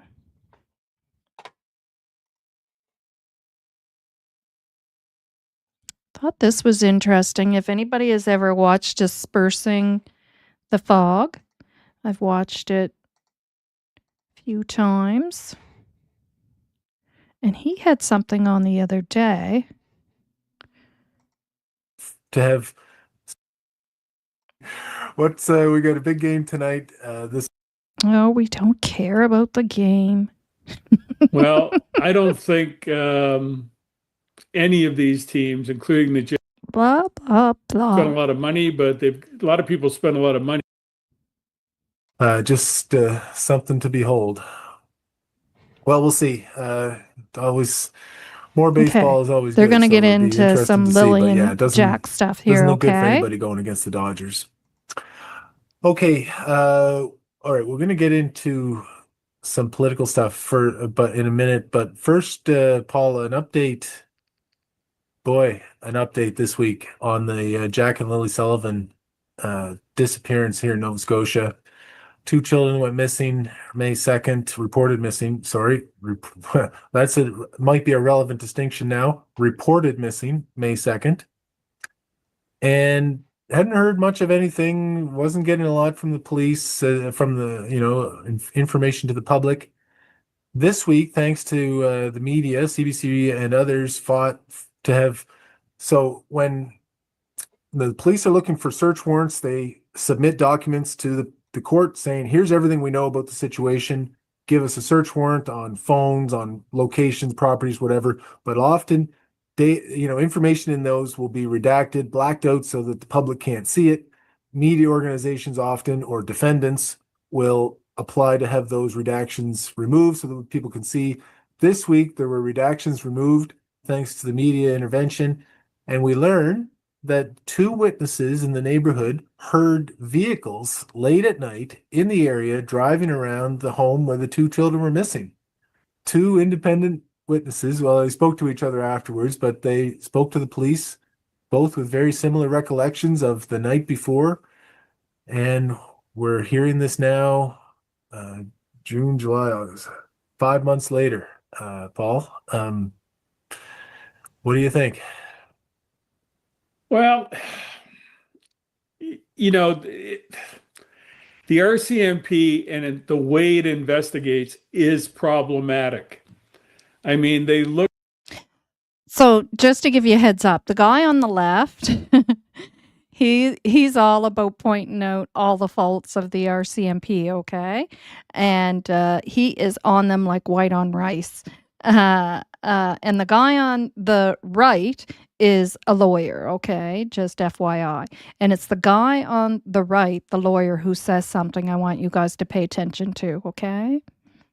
S1: thought this was interesting. If anybody has ever watched Dispersing the Fog, I've watched it a few times. And he had something on the other day.
S2: To have what's we got a big game tonight.
S1: Oh, we don't care about the game.
S3: Well, I don't think any of these teams, including the Jets,
S1: blah blah blah,
S3: spend a lot of money, but a lot of people spend a lot of money.
S2: Just something to behold. Well, we'll see. Always more baseball is always.
S1: They're
S2: going to
S1: get into some Lilly&Jack stuff here.
S2: Doesn't look
S1: okay,
S2: good for anybody going against the Dodgers. Okay. All right, we're going to get into some political stuff but in a minute. But first, Paul, an update. Boy, an update this week on the Jack and Lily Sullivan disappearance here in Nova Scotia. 2 children went missing May 2nd, reported missing. Sorry, might be a relevant distinction now. Reported missing May 2nd. And hadn't heard much of anything, wasn't getting a lot from the police, from the, information to the public. This week, thanks to the media, CBC and others fought to have, so when the police are looking for search warrants, they submit documents to the court saying, here's everything we know about the situation. Give us a search warrant on phones, on locations, properties, whatever. But often information in those will be redacted, blacked out so that the public can't see it. Media organizations often, or defendants, will apply to have those redactions removed so that people can see. This week, there were redactions removed thanks to the media intervention. And we learn that 2 witnesses in the neighborhood heard vehicles late at night in the area driving around the home where the 2 children were missing. 2 independent witnesses. Well, they spoke to each other afterwards, but they spoke to the police, both with very similar recollections of the night before. And we're hearing this now, June, July, August, 5 months later. Paul, what do you think?
S3: Well, the RCMP and the way it investigates is problematic. I mean, they look.
S1: So just to give you a heads up, the guy on the left, he's all about pointing out all the faults of the RCMP, okay? And he is on them like white on rice. And the guy on the right is a lawyer, okay? Just FYI. And it's the guy on the right, the lawyer, who says something I want you guys to pay attention to, okay?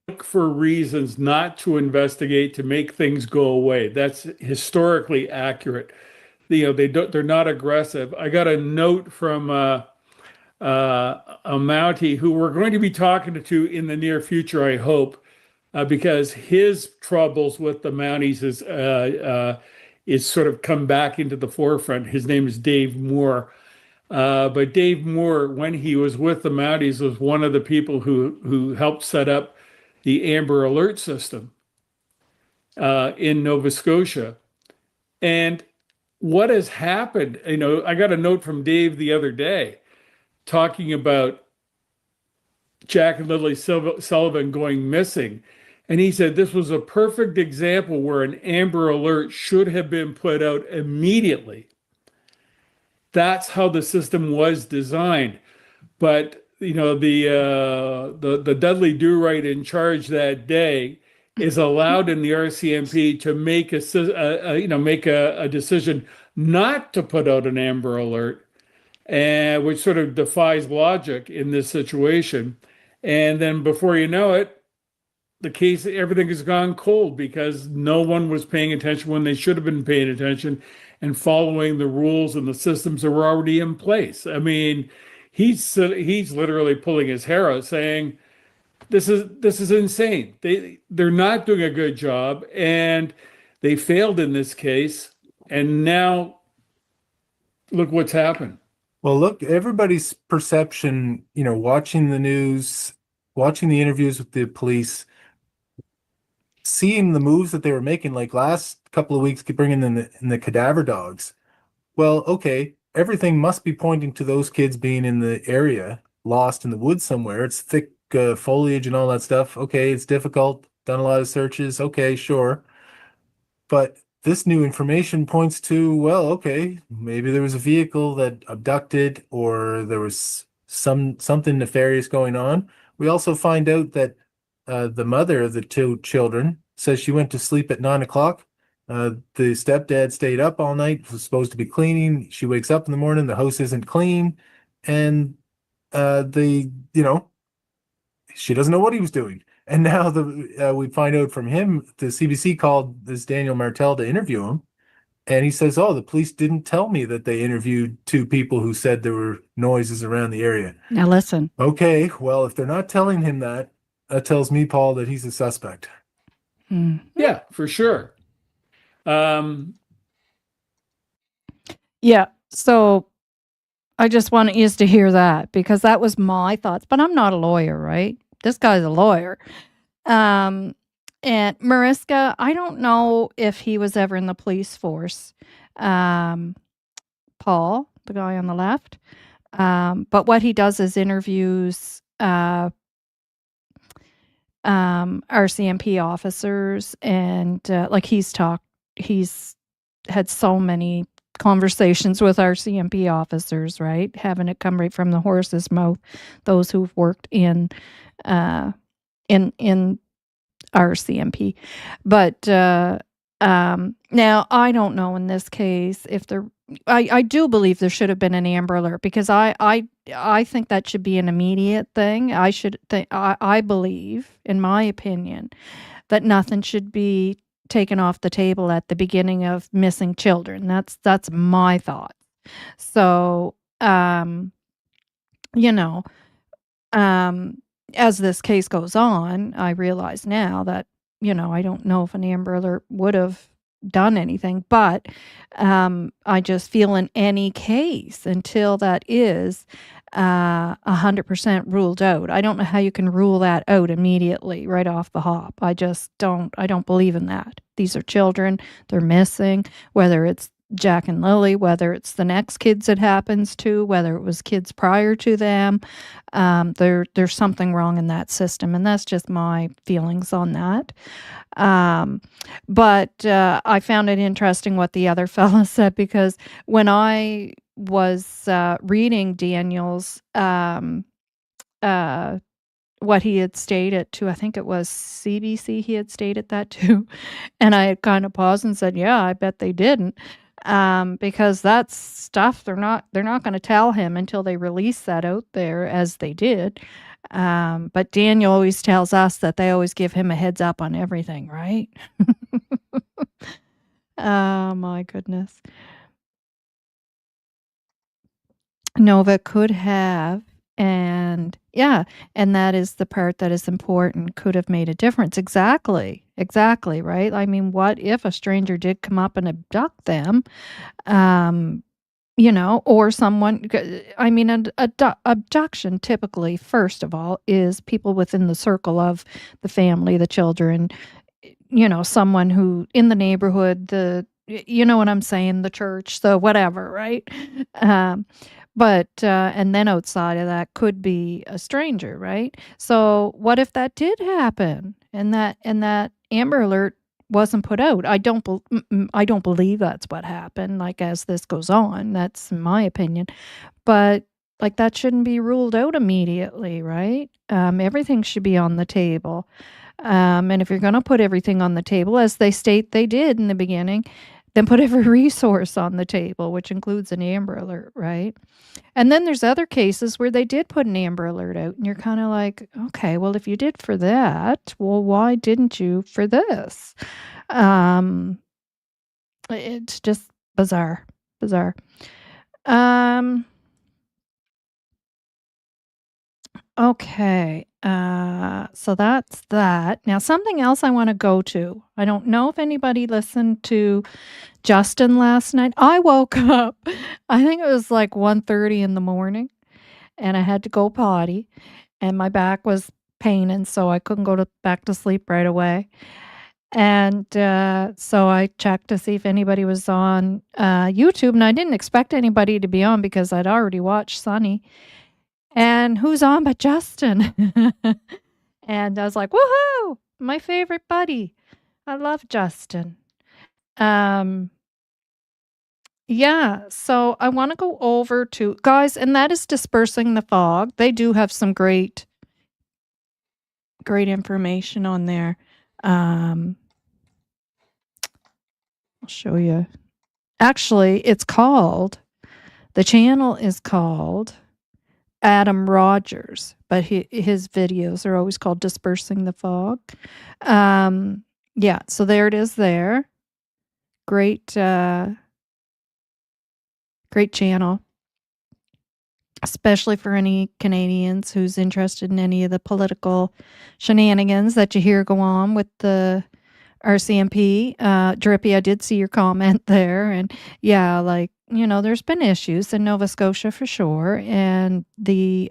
S3: Look for reasons not to investigate, to make things go away. That's historically accurate. They're not aggressive. I got a note from a Mountie who we're going to be talking to in the near future, I hope, because his troubles with the Mounties is sort of come back into the forefront. His name is Dave Moore. But Dave Moore, when he was with the Mounties, was one of the people who helped set up the Amber Alert system in Nova Scotia. And what has happened? I got a note from Dave the other day talking about Jack and Lily Sullivan going missing. And he said this was a perfect example where an Amber Alert should have been put out immediately. That's how the system was designed. But the Dudley Do-Right in charge that day is allowed in the RCMP to make a decision not to put out an Amber Alert, and which sort of defies logic in this situation. And then before you know it, everything has gone cold because no one was paying attention when they should have been paying attention and following the rules and the systems that were already in place. I mean, he's literally pulling his hair out saying, this is insane. They're not doing a good job, and they failed in this case. And now look what's happened.
S2: Well, look, everybody's perception, watching the news, watching the interviews with the police, seeing the moves that they were making, like last couple of weeks, bringing in the cadaver dogs. Well, okay, everything must be pointing to those kids being in the area, lost in the woods somewhere. It's thick foliage and all that stuff. Okay, it's difficult. Done a lot of searches. Okay, sure. But this new information points to, well, okay, maybe there was a vehicle that abducted, or there was something nefarious going on. We also find out that the mother of the two children says she went to sleep at 9 o'clock. The stepdad stayed up all night, was supposed to be cleaning. She wakes up in the morning, the house isn't clean, and she doesn't know what he was doing. And now we find out from him, the CBC called this Daniel Martel to interview him, and he says, "Oh, the police didn't tell me that they interviewed two people who said there were noises around the area."
S1: Now listen.
S2: Okay, well, if they're not telling him that tells me, Paul, that he's a suspect.
S3: Yeah, for sure.
S1: Yeah, so I just want you to hear that, because that was my thoughts. But I'm not a lawyer, right? This guy's a lawyer. And Mariska, I don't know if he was ever in the police force. Paul, the guy on the left. But what he does is interviews RCMP officers, and he's had so many conversations with RCMP officers, right? Having it come right from the horse's mouth, those who've worked in RCMP. But now I don't know in this case if I do believe there should have been an Amber Alert, because I think that should be an immediate thing. I believe, in my opinion, that nothing should be taken off the table at the beginning of missing children. That's my thought. So, as this case goes on, I realize now that, I don't know if an Amber Alert would have done anything, but I just feel in any case, until that is 100% ruled out, I don't know how you can rule that out immediately right off the hop. I don't believe in that. These are children, they're missing, whether it's Jack and Lily, whether it's the next kids it happens to, whether it was kids prior to them. There's something wrong in that system, and that's just my feelings on that. But I found it interesting what the other fella said, because when I was reading Daniel's what he had stated to, I think it was CBC, he had stated that too, and I had kind of paused and said, "Yeah, I bet they didn't." Because that's stuff they're not going to tell him until they release that out there, as they did. But Daniel always tells us that they always give him a heads up on everything, right? Oh my goodness. Novah could have, and that is the part that is important, could have made a difference. Exactly, right? I mean, what if a stranger did come up and abduct them? Or someone, I mean, an abduction typically, first of all, is people within the circle of the family, the children, someone who in the neighborhood, you know what I'm saying, the church, so whatever, right? Um, but and then outside of that could be a stranger, right? So what if that did happen and that Amber Alert wasn't put out? I don't believe that's what happened. Like as this goes on, that's my opinion. But like that shouldn't be ruled out immediately, right? Everything should be on the table. And if you're going to put everything on the table, as they state they did in the beginning, then put every resource on the table, which includes an Amber Alert, right? And then there's other cases where they did put an Amber Alert out, and you're kind of like, okay, well, if you did for that, well, why didn't you for this? Um, it's just bizarre, bizarre. Okay. So that's that. Now, something else I want to go to. I don't know if anybody listened to Justin last night. I woke up, I think it was like 1:30 in the morning, and I had to go potty, and my back was paining, so I couldn't back to sleep right away. And so I checked to see if anybody was on YouTube, and I didn't expect anybody to be on because I'd already watched Sunny. And who's on but Justin? And I was like, woohoo! My favorite buddy. I love Justin. Yeah, so I want to go over to guys, and that is Dispersing the Fog. They do have some great information on there. I'll show you. Actually, the channel is called Adam Rodgers, but his videos are always called Dispersing the Fog. Yeah, so there it is there. Great great channel, especially for any Canadians who's interested in any of the political shenanigans that you hear go on with the RCMP. Drippy, I did see your comment there, and yeah, like, you know, there's been issues in Nova Scotia for sure, and the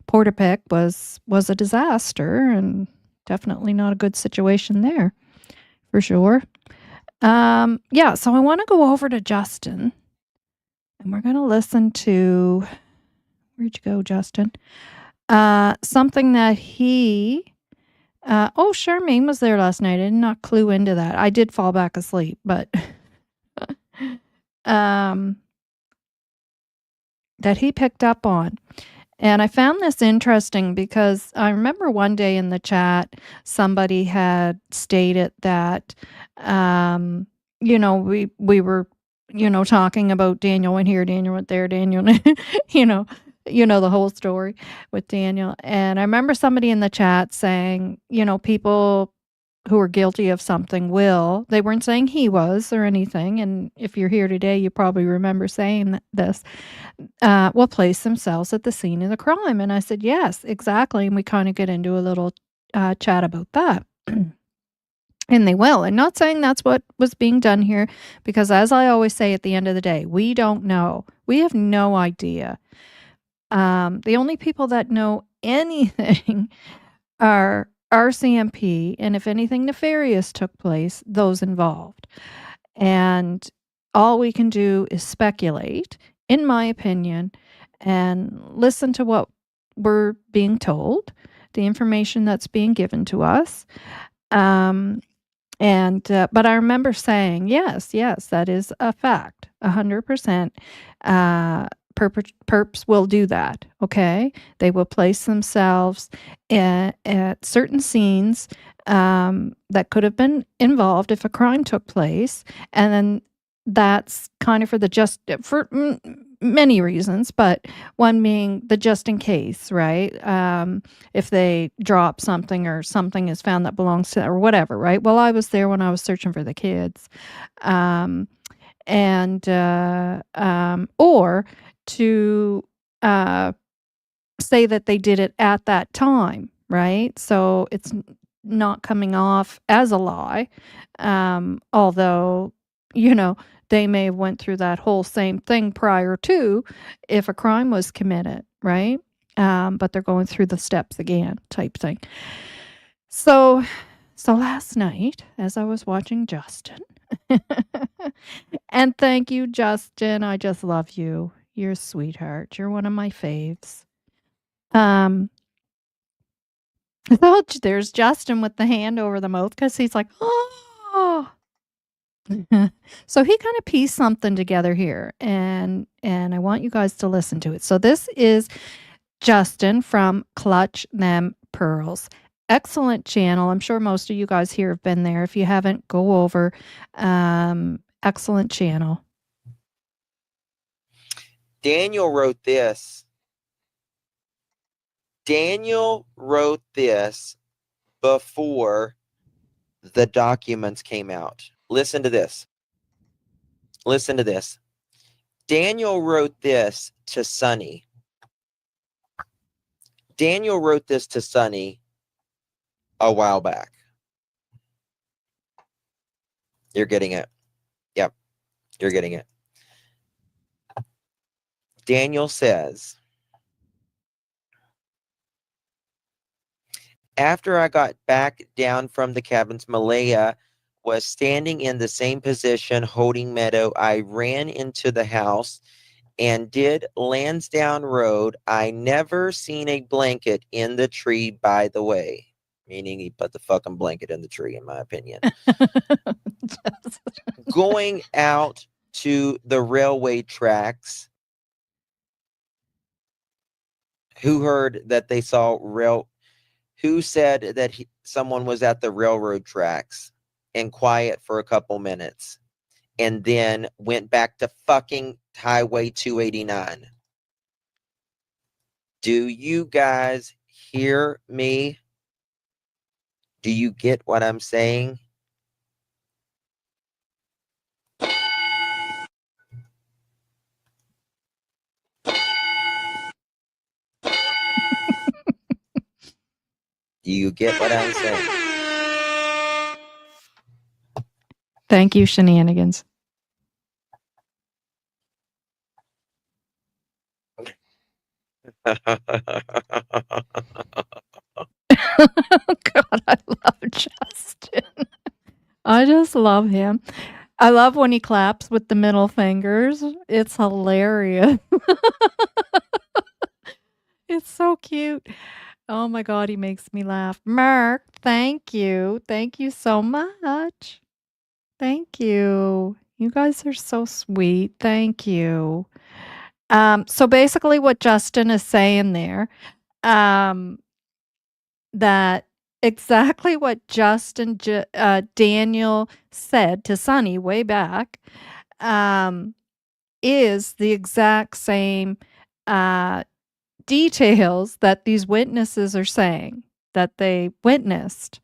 S1: Portapic was a disaster, and definitely not a good situation there, for sure. Yeah, so I want to go over to Justin, and we're going to listen to, where'd you go, Justin? Something that he, oh, Charmaine was there last night. I did not clue into that. I did fall back asleep, but that he picked up on. And I found this interesting because I remember one day in the chat, somebody had stated that, you know, we were, you know, talking about Daniel went here, Daniel went there, Daniel, you know, the whole story with Daniel. And I remember somebody in the chat saying, you know, people who are guilty of something they weren't saying he was or anything. And if you're here today, you probably remember saying this, will place themselves at the scene of the crime. And I said, yes, exactly. And we kind of get into a little chat about that. And they will. And not saying that's what was being done here, because as I always say at the end of the day, we don't know. We have no idea. The only people that know anything are RCMP, and if anything nefarious took place, those involved. And all we can do is speculate, in my opinion, and listen to what we're being told, the information that's being given to us. But I remember saying, yes, that is a fact, 100%. Perps will do that, okay? They will place themselves at certain scenes that could have been involved if a crime took place, and then that's kind of for many reasons, but one being the just in case, right? If they drop something or something is found that belongs to or whatever, right? Well, I was there when I was searching for the kids, or to say that they did it at that time, right? So it's not coming off as a lie, although, you know, they may have went through that whole same thing prior to if a crime was committed, right? But they're going through the steps again type thing. So last night, as I was watching Justin, And thank you, Justin. I just love you. You're a sweetheart. You're one of my faves. So there's Justin with the hand over the mouth because he's like, oh. So he kind of pieced something together here, and I want you guys to listen to it. So this is Justin from Clutch Them Pearls. Excellent channel. I'm sure most of you guys here have been there. If you haven't, go over. Excellent channel.
S4: Daniel wrote this. Daniel wrote this before the documents came out. Listen to this. Listen to this. Daniel wrote this to Sonny. Daniel wrote this to Sonny a while back. You're getting it. Yep, you're getting it. Daniel says, after I got back down from the cabins, Malaya was standing in the same position holding Meadow. I ran into the house and did Lansdowne Road. I never seen a blanket in the tree, by the way. Meaning he put the fucking blanket in the tree, in my opinion. Going out to the railway tracks. Who heard that they saw who said that someone was at the railroad tracks and quiet for a couple minutes and then went back to fucking Highway 289? Do you guys hear me? Do you get what I'm saying? Do you get what I'm saying?
S1: Thank you, Shenanigans. God, I love Justin. I just love him. I love when he claps with the middle fingers. It's hilarious. It's so cute. Oh my God, he makes me laugh. Mark, thank you. Thank you so much. Thank you. You guys are so sweet. Thank you. So basically what Justin is saying there, that exactly what Daniel said to Sonny way back, is the exact same details that these witnesses are saying that they witnessed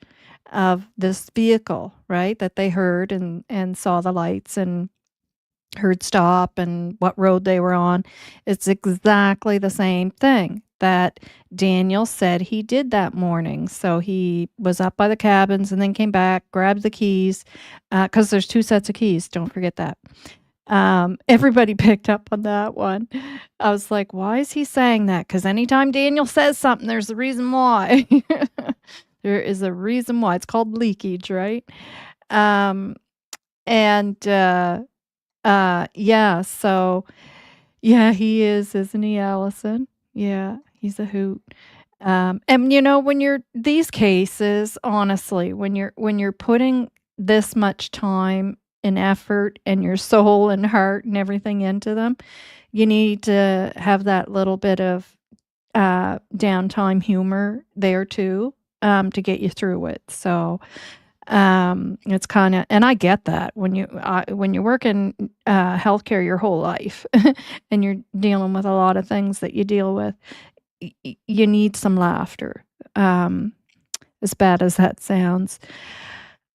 S1: of this vehicle, right? That they heard and saw the lights and heard stop and what road they were on. It's exactly the same thing that Daniel said he did that morning. So he was up by the cabins and then came back, grabbed the keys, because there's 2 sets of keys. Don't forget that. Everybody picked up on that one. I was like, why is he saying that? Because anytime Daniel says something, there's a reason why. There is a reason why. It's called leakage, right? Yeah, so yeah, he is, isn't he, Allison? Yeah, he's a hoot. And you know, when you're these cases, honestly, when you're putting this much time and effort and your soul and heart and everything into them, you need to have that little bit of downtime humor there too, to get you through it. So it's kind of, and I get that when you work in healthcare your whole life and you're dealing with a lot of things that you deal with, you need some laughter. As bad as that sounds.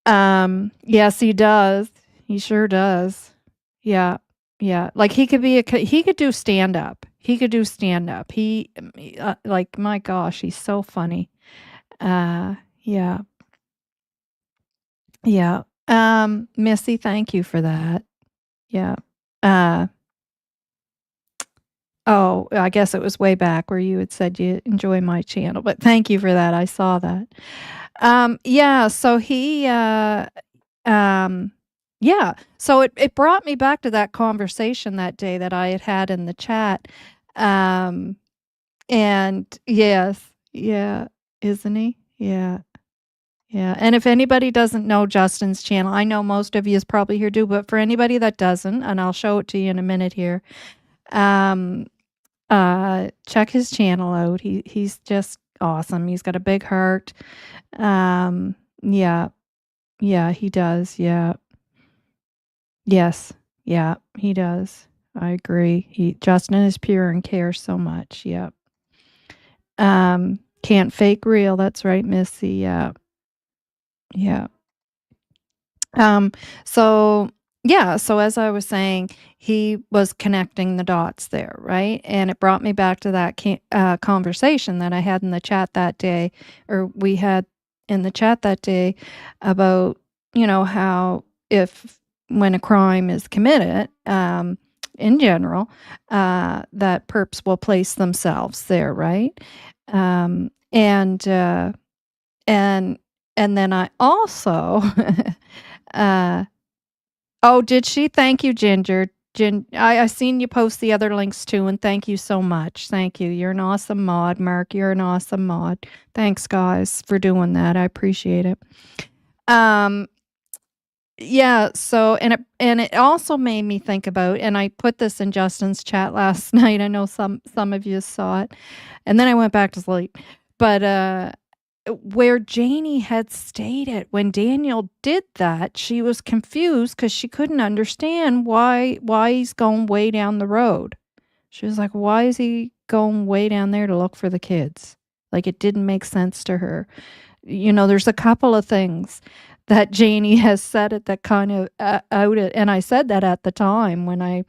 S1: Yes, he does. He sure does. Yeah. Yeah. Like he could do stand up. He could do stand up. Like, my gosh, he's so funny. Yeah. Yeah. Missy, thank you for that. Yeah. Oh, I guess it was way back where you had said you enjoy my channel, but thank you for that. I saw that. Yeah, so he Yeah. So it brought me back to that conversation that day that I had in the chat. Um, and yes, yeah, isn't he? Yeah. Yeah. And if anybody doesn't know Justin's channel, I know most of you is probably here too, but for anybody that doesn't, and I'll show it to you in a minute here, um, check his channel out. He's just awesome. He's got a big heart. Yeah. Yeah, he does. Yeah. Yes. Yeah, he does. I agree. Justin is pure and cares so much. Yeah. Can't fake real. That's right, Missy. Yeah. Yeah. Um, so yeah, so as I was saying, he was connecting the dots there, right? And it brought me back to that conversation that I had in the chat that day, or we had in the chat that day about, how if when a crime is committed, in general, that perps will place themselves there, right? Um, and uh, and and then I also uh oh, did she? Thank you, Ginger. I seen you post the other links too, and thank you so much. Thank you. You're an awesome mod, Mark. You're an awesome mod. Thanks, guys, for doing that. I appreciate it. Yeah, so and it also made me think about, and I put this in Justin's chat last night. I know some of you saw it, and then I went back to sleep. But where Janie had stated when Daniel did that, she was confused because she couldn't understand why he's going way down the road. She was like, why is he going way down there to look for the kids? Like, it didn't make sense to her. There's a couple of things that Janie has said it that kind of out it. And I said that at the time when I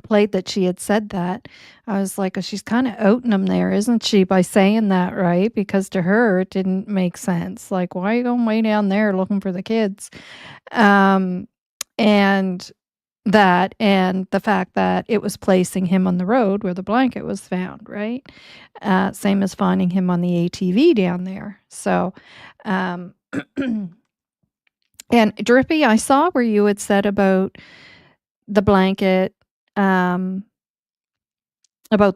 S1: played that she had said that. I was like, she's kind of outing him there, isn't she, by saying that, right? Because to her, it didn't make sense. Like, why are you going way down there looking for the kids? And and the fact that it was placing him on the road where the blanket was found, right? Same as finding him on the ATV down there. So, and Drippy, I saw where you had said about the blanket, about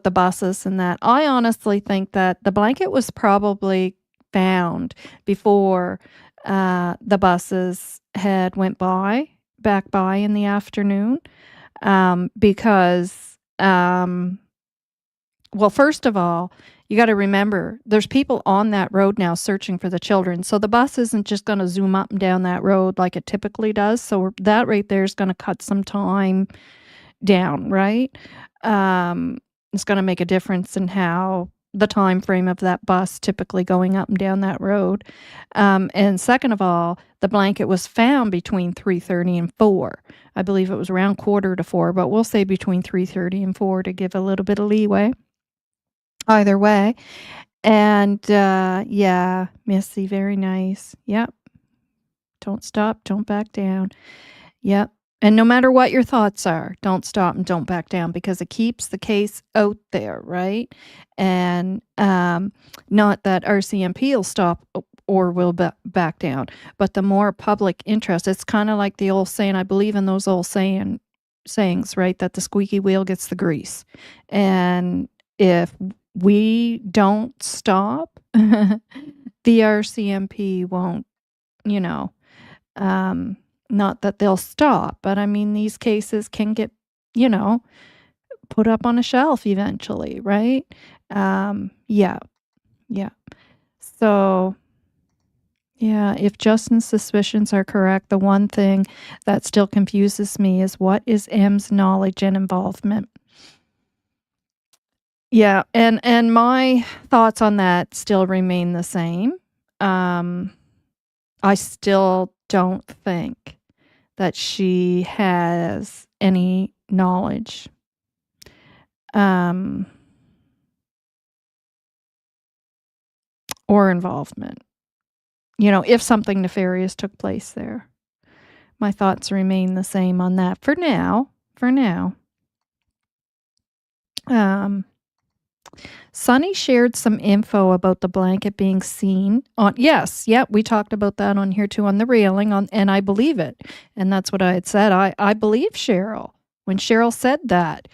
S1: the buses and that. I honestly think that the blanket was probably found before the buses had went back by in the afternoon, because well, first of all, you got to remember there's people on that road now searching for the children. So the bus isn't just going to zoom up and down that road like it typically does. So that right there is going to cut some time down, right? It's going to make a difference in how the time frame of that bus typically going up and down that road. And second of all, the blanket was found between 3:30 and 4. I believe it was around 3:45, but we'll say between 3:30 and 4 to give a little bit of leeway. Either way. And yeah, Missy, very nice. Yep. Don't stop, don't back down. Yep. And no matter what your thoughts are, don't stop and don't back down, because it keeps the case out there, right? And not that RCMP will stop or will back down, but the more public interest, it's kind of like the old saying, I believe in those old sayings, right? That the squeaky wheel gets the grease. And if we don't stop, the RCMP won't, not that they'll stop, but I mean, these cases can get, put up on a shelf eventually, right? Yeah. So, yeah, if Justin's suspicions are correct, the one thing that still confuses me is what is M's knowledge and involvement? Yeah, and my thoughts on that still remain the same. I still don't think that she has any knowledge. Or involvement. If something nefarious took place there. My thoughts remain the same on that for now. Sonny shared some info about the blanket being seen on, yes, we talked about that on here too, on the railing, and I believe it. And that's what I had said. I believe Cheryl when Cheryl said that.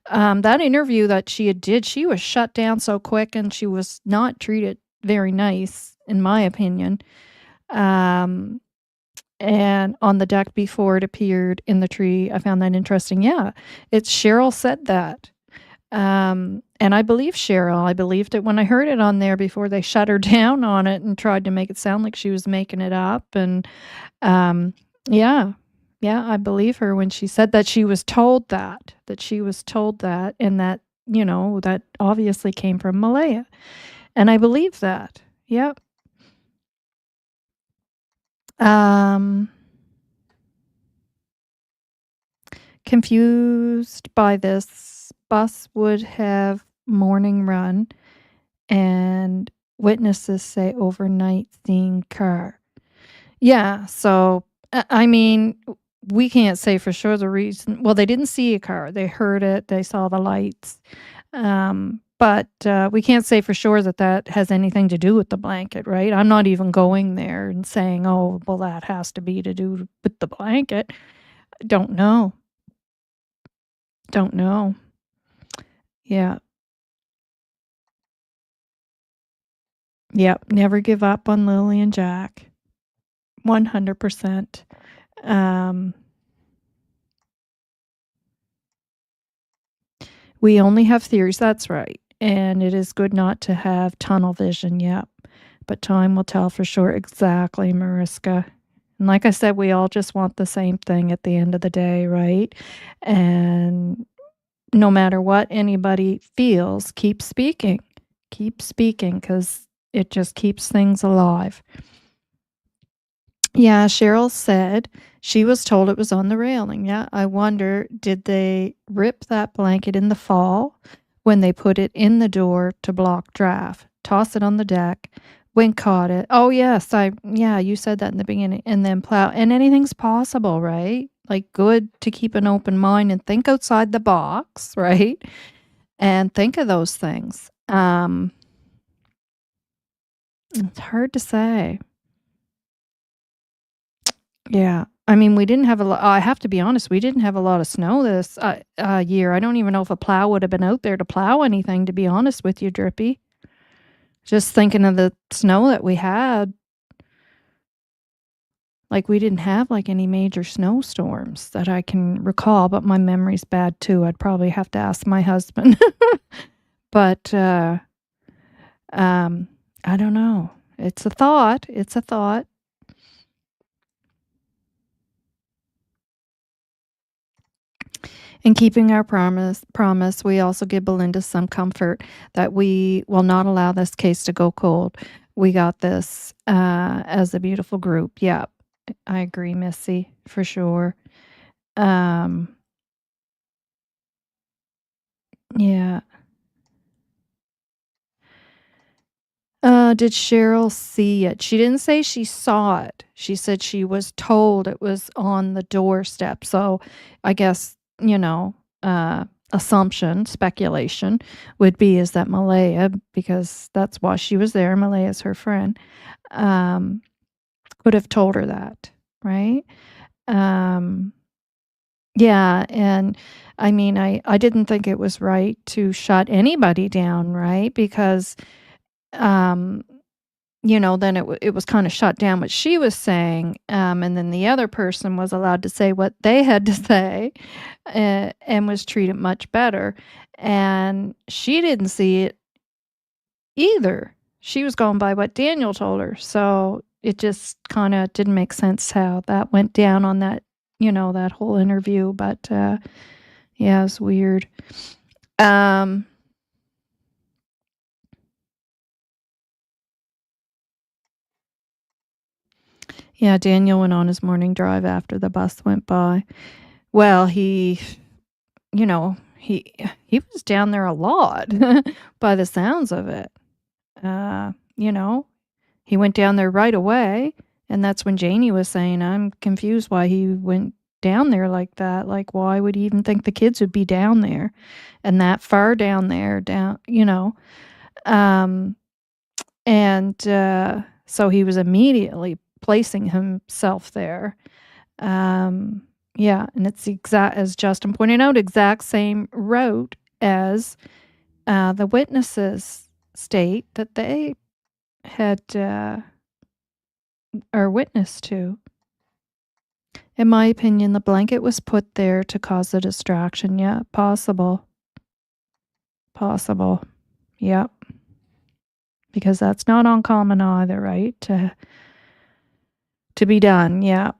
S1: That interview that she did, she was shut down so quick, and she was not treated very nice, in my opinion. And on the deck before it appeared in the tree, I found that interesting. Yeah, it's Cheryl said that. And I believe Cheryl. I believed it when I heard it on there before they shut her down on it and tried to make it sound like she was making it up. And yeah, I believe her when she said that she was told that she was told that, and that, that obviously came from Malaya. And I believe that. Yep. Confused by this, bus would have morning run, and witnesses say overnight seen car. Yeah, so I mean, we can't say for sure the reason. Well, they didn't see a car; they heard it, they saw the lights. But we can't say for sure that has anything to do with the blanket, right? I'm not even going there and saying, oh, well, that has to be to do with the blanket. Don't know. Yeah. Yep, never give up on Lily and Jack. 100%. We only have theories, that's right. And it is good not to have tunnel vision, yep. But time will tell for sure. Exactly, Mariska. And like I said, we all just want the same thing at the end of the day, right? And no matter what anybody feels, keep speaking. Keep speaking, because it just keeps things alive. Yeah, Cheryl said she was told it was on the railing. Yeah, I wonder, did they rip that blanket in the fall when they put it in the door to block draft, toss it on the deck, wind caught it? Oh, yes, you said that in the beginning, and then plow. And anything's possible, right? Like, good to keep an open mind and think outside the box, right? And think of those things. It's hard to say. Yeah. I mean, we didn't have a lot. I have to be honest, we didn't have a lot of snow this year. I don't even know if a plow would have been out there to plow anything, to be honest with you, Drippy. Just thinking of the snow that we had. Like, we didn't have like any major snowstorms that I can recall, but my memory's bad too. I'd probably have to ask my husband. But I don't know. It's a thought. In keeping our promise, we also give Belinda some comfort that we will not allow this case to go cold. We got this as a beautiful group. Yeah, I agree, Missy, for sure. Yeah. Did Cheryl see it? She didn't say she saw it. She said she was told it was on the doorstep. So I guess, assumption, speculation would be is that Malaya, because that's why she was there, Malaya's her friend, could have told her that, right? Yeah, and I mean, I didn't think it was right to shut anybody down, right? Because then it was kind of shut down what she was saying, and then the other person was allowed to say what they had to say, and was treated much better. And she didn't see it either. She was going by what Daniel told her. So it just kind of didn't make sense how that went down on that, that whole interview. But yeah, it's weird. Yeah, Daniel went on his morning drive after the bus went by. Well, he was down there a lot by the sounds of it. He went down there right away, and that's when Janie was saying, I'm confused why he went down there like that. Like, why would he even think the kids would be down there and that far down there, so he was immediately placing himself there. Yeah, and it's as Justin pointed out, exact same route as the witnesses state that they had are witness to. In my opinion, the blanket was put there to cause a distraction. Yeah, possible. Possible. Yep. Because that's not uncommon either, right? To be done. Yeah.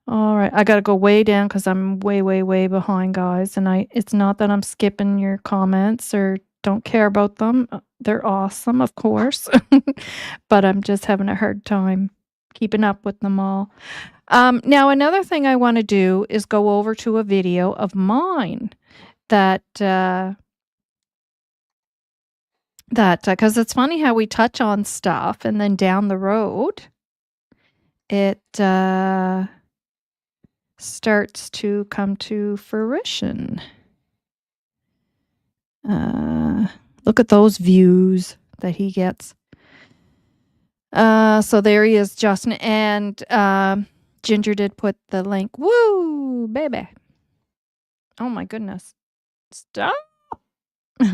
S1: All right, I got to go way down because I'm way, way, way behind, guys. And it's not that I'm skipping your comments or don't care about them. They're awesome, of course. But I'm just having a hard time keeping up with them all. Now, another thing I want to do is go over to a video of mine that because it's funny how we touch on stuff and then down the road it starts to come to fruition. Look at those views that he gets. So there he is, Justin, and Ginger did put the link. Woo, baby. Oh my goodness. Stop. I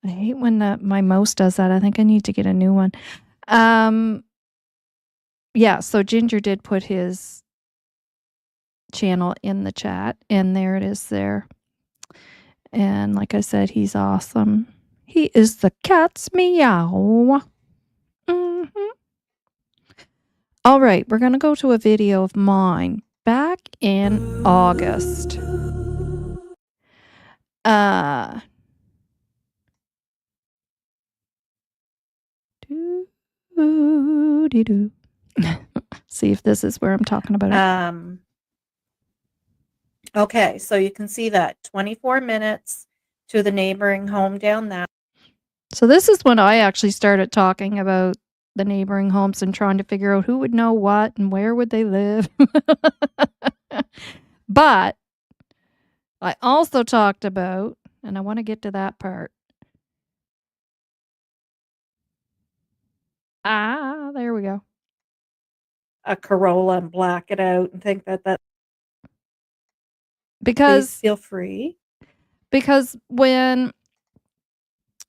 S1: hate when my mouse does that. I think I need to get a new one. Yeah, so Ginger did put his channel in the chat, and there it is there. And like I said, he's awesome. He is the cat's meow. All right, we're going to go to a video of mine back in August. See if this is where I'm talking about it.
S5: Okay, so you can see that 24 minutes to the neighboring home down that.
S1: So this is when I actually started talking about the neighboring homes and trying to figure out who would know what and where would they live. But I also talked about, and I want to get to that part. There we go.
S5: A Corolla and black it out and think that
S1: Because
S5: please feel free.
S1: Because when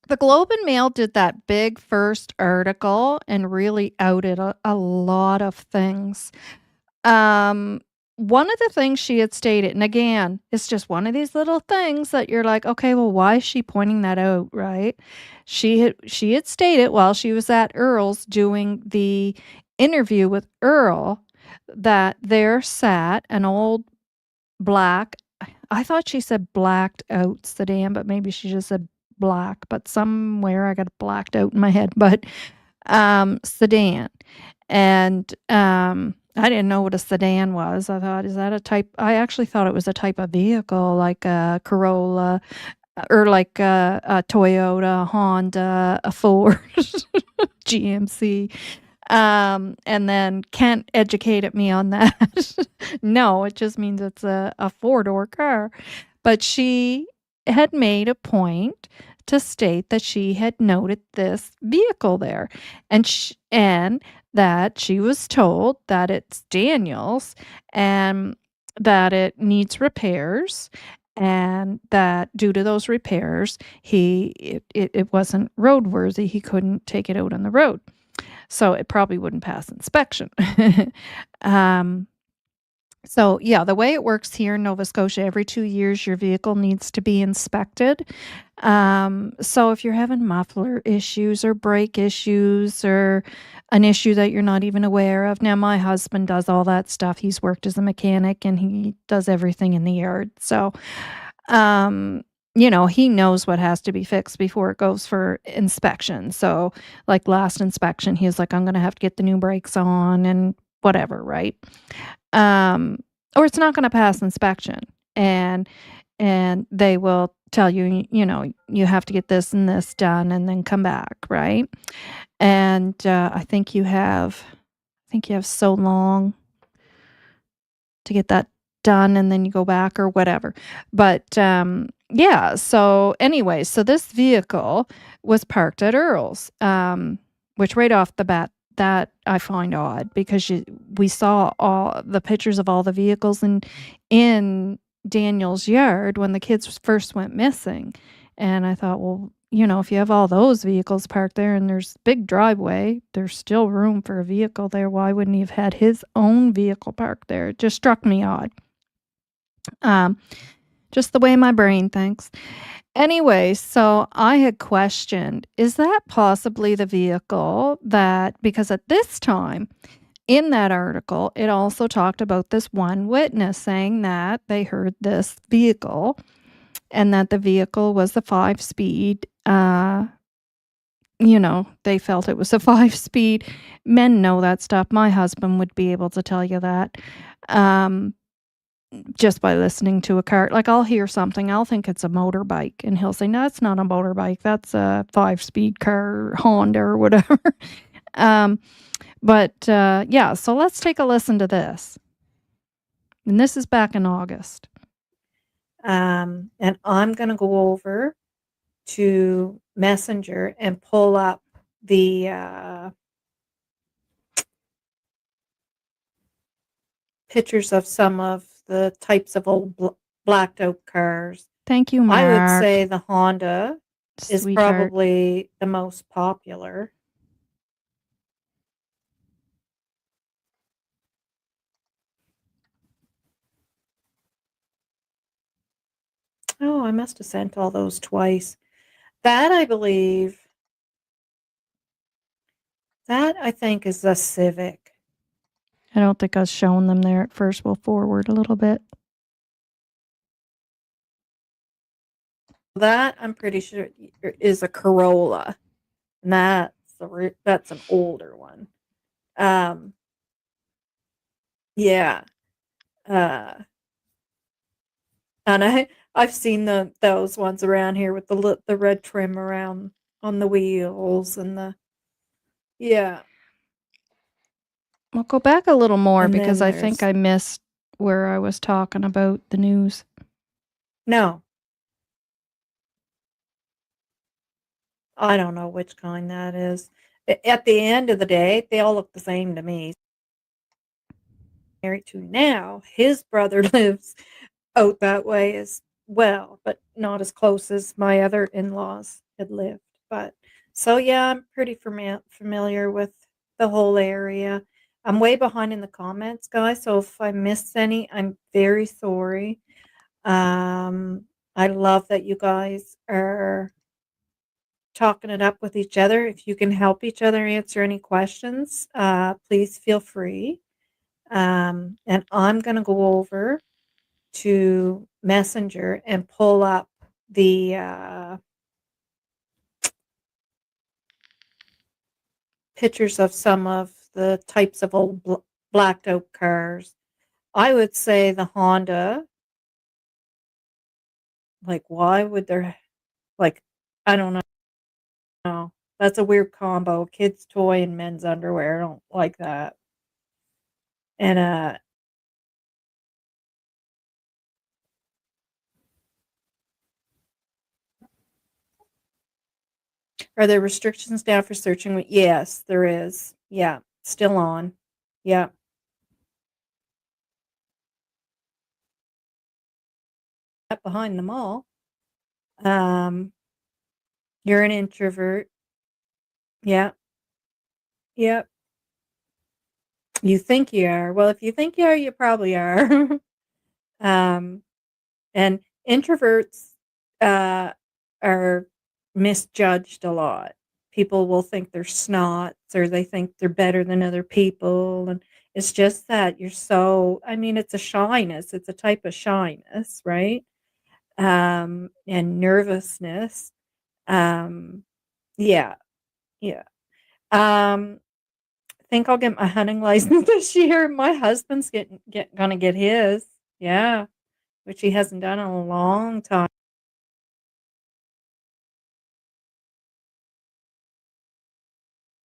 S1: the Globe and Mail did that big first article and really outed a lot of things, one of the things she had stated, and again, it's just one of these little things that you're like, okay, well, why is she pointing that out, right? She had stated while she was at Earl's doing the interview with Earl that there sat an old black, I thought she said blacked out sedan, but maybe she just said black, but somewhere I got blacked out in my head, but sedan. And I didn't know what a sedan was. I thought, is that a type? I actually thought it was a type of vehicle, like a Corolla or like a Toyota, Honda, a Ford, GMC. And then Kent educated me on that. No, it just means it's a four-door car. But she had made a point to state that she had noted this vehicle there, and that she was told that it's Daniel's and that it needs repairs, and that due to those repairs, it wasn't roadworthy. He couldn't take it out on the road. So it probably wouldn't pass inspection. So yeah, the way it works here in Nova Scotia, every 2 years your vehicle needs to be inspected. So if you're having muffler issues or brake issues or an issue that you're not even aware of. Now my husband does all that stuff. He's worked as a mechanic and he does everything in the yard. So he knows what has to be fixed before it goes for inspection. So like last inspection, he was like, I'm going to have to get the new brakes on and whatever, right? Or it's not going to pass inspection. And they will tell you, you have to get this and this done and then come back, right? And I think you have think you have so long to get that done, and then you go back or whatever. But yeah, so anyway, so this vehicle was parked at Earl's, which right off the bat, that I find odd, because we saw all the pictures of all the vehicles in Daniel's yard when the kids first went missing. And I thought, well, if you have all those vehicles parked there and there's big driveway, there's still room for a vehicle there. Why wouldn't he have had his own vehicle parked there? It just struck me odd. Just the way my brain thinks. Anyway, so I had questioned, is that possibly the vehicle because at this time in that article, it also talked about this one witness saying that they heard this vehicle and that the vehicle was the 5-speed. They felt it was a 5-speed. Men know that stuff. My husband would be able to tell you that. Just by listening to a car. Like, I'll hear something, I'll think it's a motorbike, and he'll say, no, it's not a motorbike, that's a 5-speed car, Honda or whatever. Yeah, so let's take a listen to this. And this is back in August.
S5: And I'm going to go over to Messenger and pull up the pictures of some of the types of old blacked out cars.
S1: Thank you, Mark.
S5: I would say the Honda is
S1: Sweetheart.
S5: probably the most popular. Oh, I must have sent all those twice. That I think is the Civic.
S1: I don't think I was showing them there at first. We'll forward a little bit.
S5: That I'm pretty sure is a Corolla. And that's an older one. Yeah. And I've seen those ones around here with the red trim around on the wheels and yeah.
S1: We'll go back a little more
S5: And
S1: because
S5: then
S1: I think
S5: there's-
S1: I missed where I was talking about the news.
S5: No. I don't know which kind that is. At the end of the day, they all look the same to me. Married to now, his brother lives out that way as well, but not as close as my other in-laws had lived. But so yeah, I'm pretty familiar with the whole area. I'm way behind in the comments, guys, so if I missed any, I'm very sorry. I love that you guys are talking it up with each other. If you can help each other answer any questions, please feel free. And I'm going to go over to Messenger and pull up the pictures of some of the types of old blacked out cars. I would say the Honda. Like, why would there, like, I don't know. That's a weird combo. Kids' toy and men's underwear. I don't like that. And are there restrictions now for searching? Yes, there is. Yeah, still on. Yeah. Behind them all. You're an introvert. Yeah. Yep. You think you are. Well, if you think you are, you probably are. And introverts are misjudged a lot. People will think they're snots or they think they're better than other people. And it's just that it's a shyness. It's a type of shyness, right? And nervousness. Yeah. Yeah. I think I'll get my hunting license this year. My husband's gonna get his. Yeah. Which he hasn't done in a long time.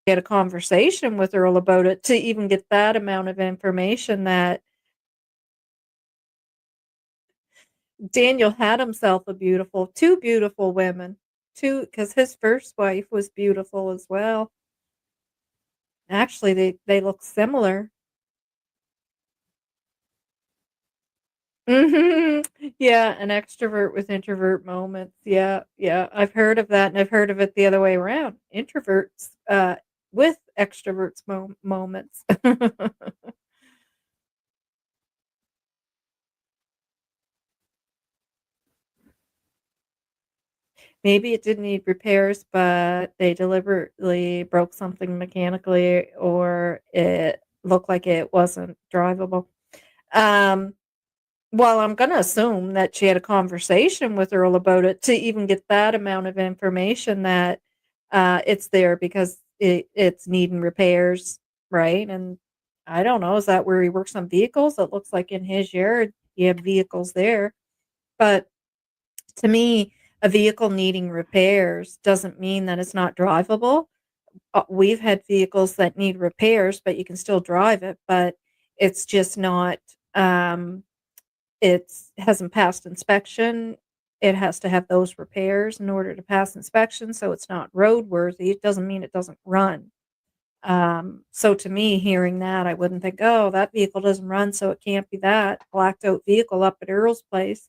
S5: had a conversation with Earl about it to even get that amount of information that Daniel had himself two beautiful women, because his first wife was beautiful as well. Actually, they look similar. Yeah, an extrovert with introvert moments. Yeah, yeah, I've heard of that, and I've heard of it the other way around. Introverts with extroverts moments. Maybe it didn't need repairs, but they deliberately broke something mechanically, or it looked like it wasn't drivable. Well, I'm going to assume that she had a conversation with Earl about it to even get that amount of information that it's there because it's needing repairs, right? And I don't know, is that where he works on vehicles? It looks like in his yard you have vehicles there. But to me, a vehicle needing repairs doesn't mean that it's not drivable. We've had vehicles that need repairs, but you can still drive it, but it's just not it hasn't passed inspection. It has to have those repairs in order to pass inspection, so it's not roadworthy. It doesn't mean it doesn't run. So to me, hearing that, I wouldn't think, oh, that vehicle doesn't run, so it can't be that blacked out vehicle up at Earl's place.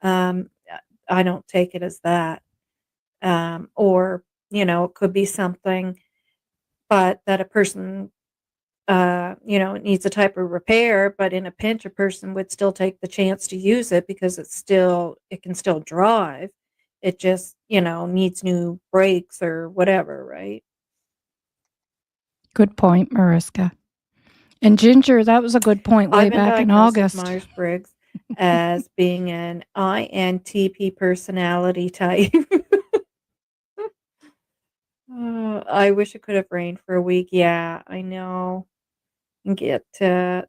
S5: I don't take it as that. Or, it could be something, but that a person it needs a type of repair, but in a pinch, a person would still take the chance to use it because it can still drive. It just, needs new brakes or whatever, right?
S1: Good point, Mariska. And Ginger, that was a good point way
S5: I've been
S1: back in
S5: diagnosed with
S1: August.
S5: Myers-Briggs as being an INTP personality type. I wish it could have rained for a week. Yeah, I know. And get I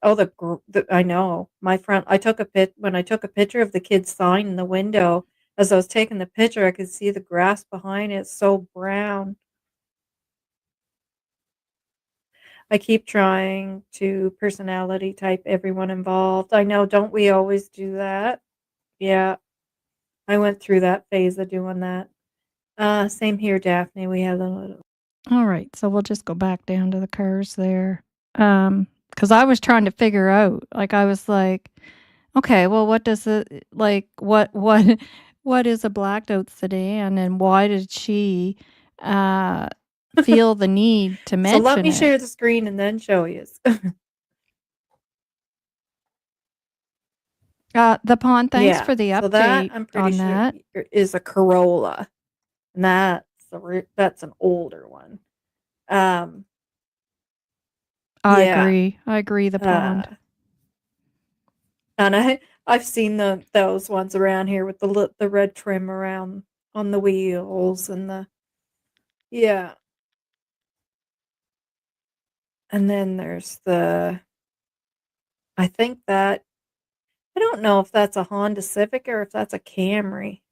S5: know my front. When I took a picture of the kid's sign in the window. As I was taking the picture, I could see the grass behind it. It's so brown. I keep trying to personality type everyone involved. I know, don't we always do that? Yeah, I went through that phase of doing that. Same here, Daphne. We had a little.
S1: All right, so we'll just go back down to the cars there. Because I was trying to figure out, like, I was like, okay, well, what does it like? What is a blacked out sedan, and why did she feel the need to
S5: So
S1: mention
S5: let me
S1: it?
S5: share the screen and then show you.
S1: The Pawn, thanks
S5: Yeah,
S1: for the
S5: so that
S1: update
S5: I'm pretty
S1: on
S5: sure
S1: that.
S5: is a Corolla, and that's an older one.
S1: I
S5: Yeah,
S1: agree. I agree. The Pond.
S5: and I've seen those ones around here with the red trim around on the wheels and yeah. And then there's I think that I don't know if that's a Honda Civic or if that's a Camry.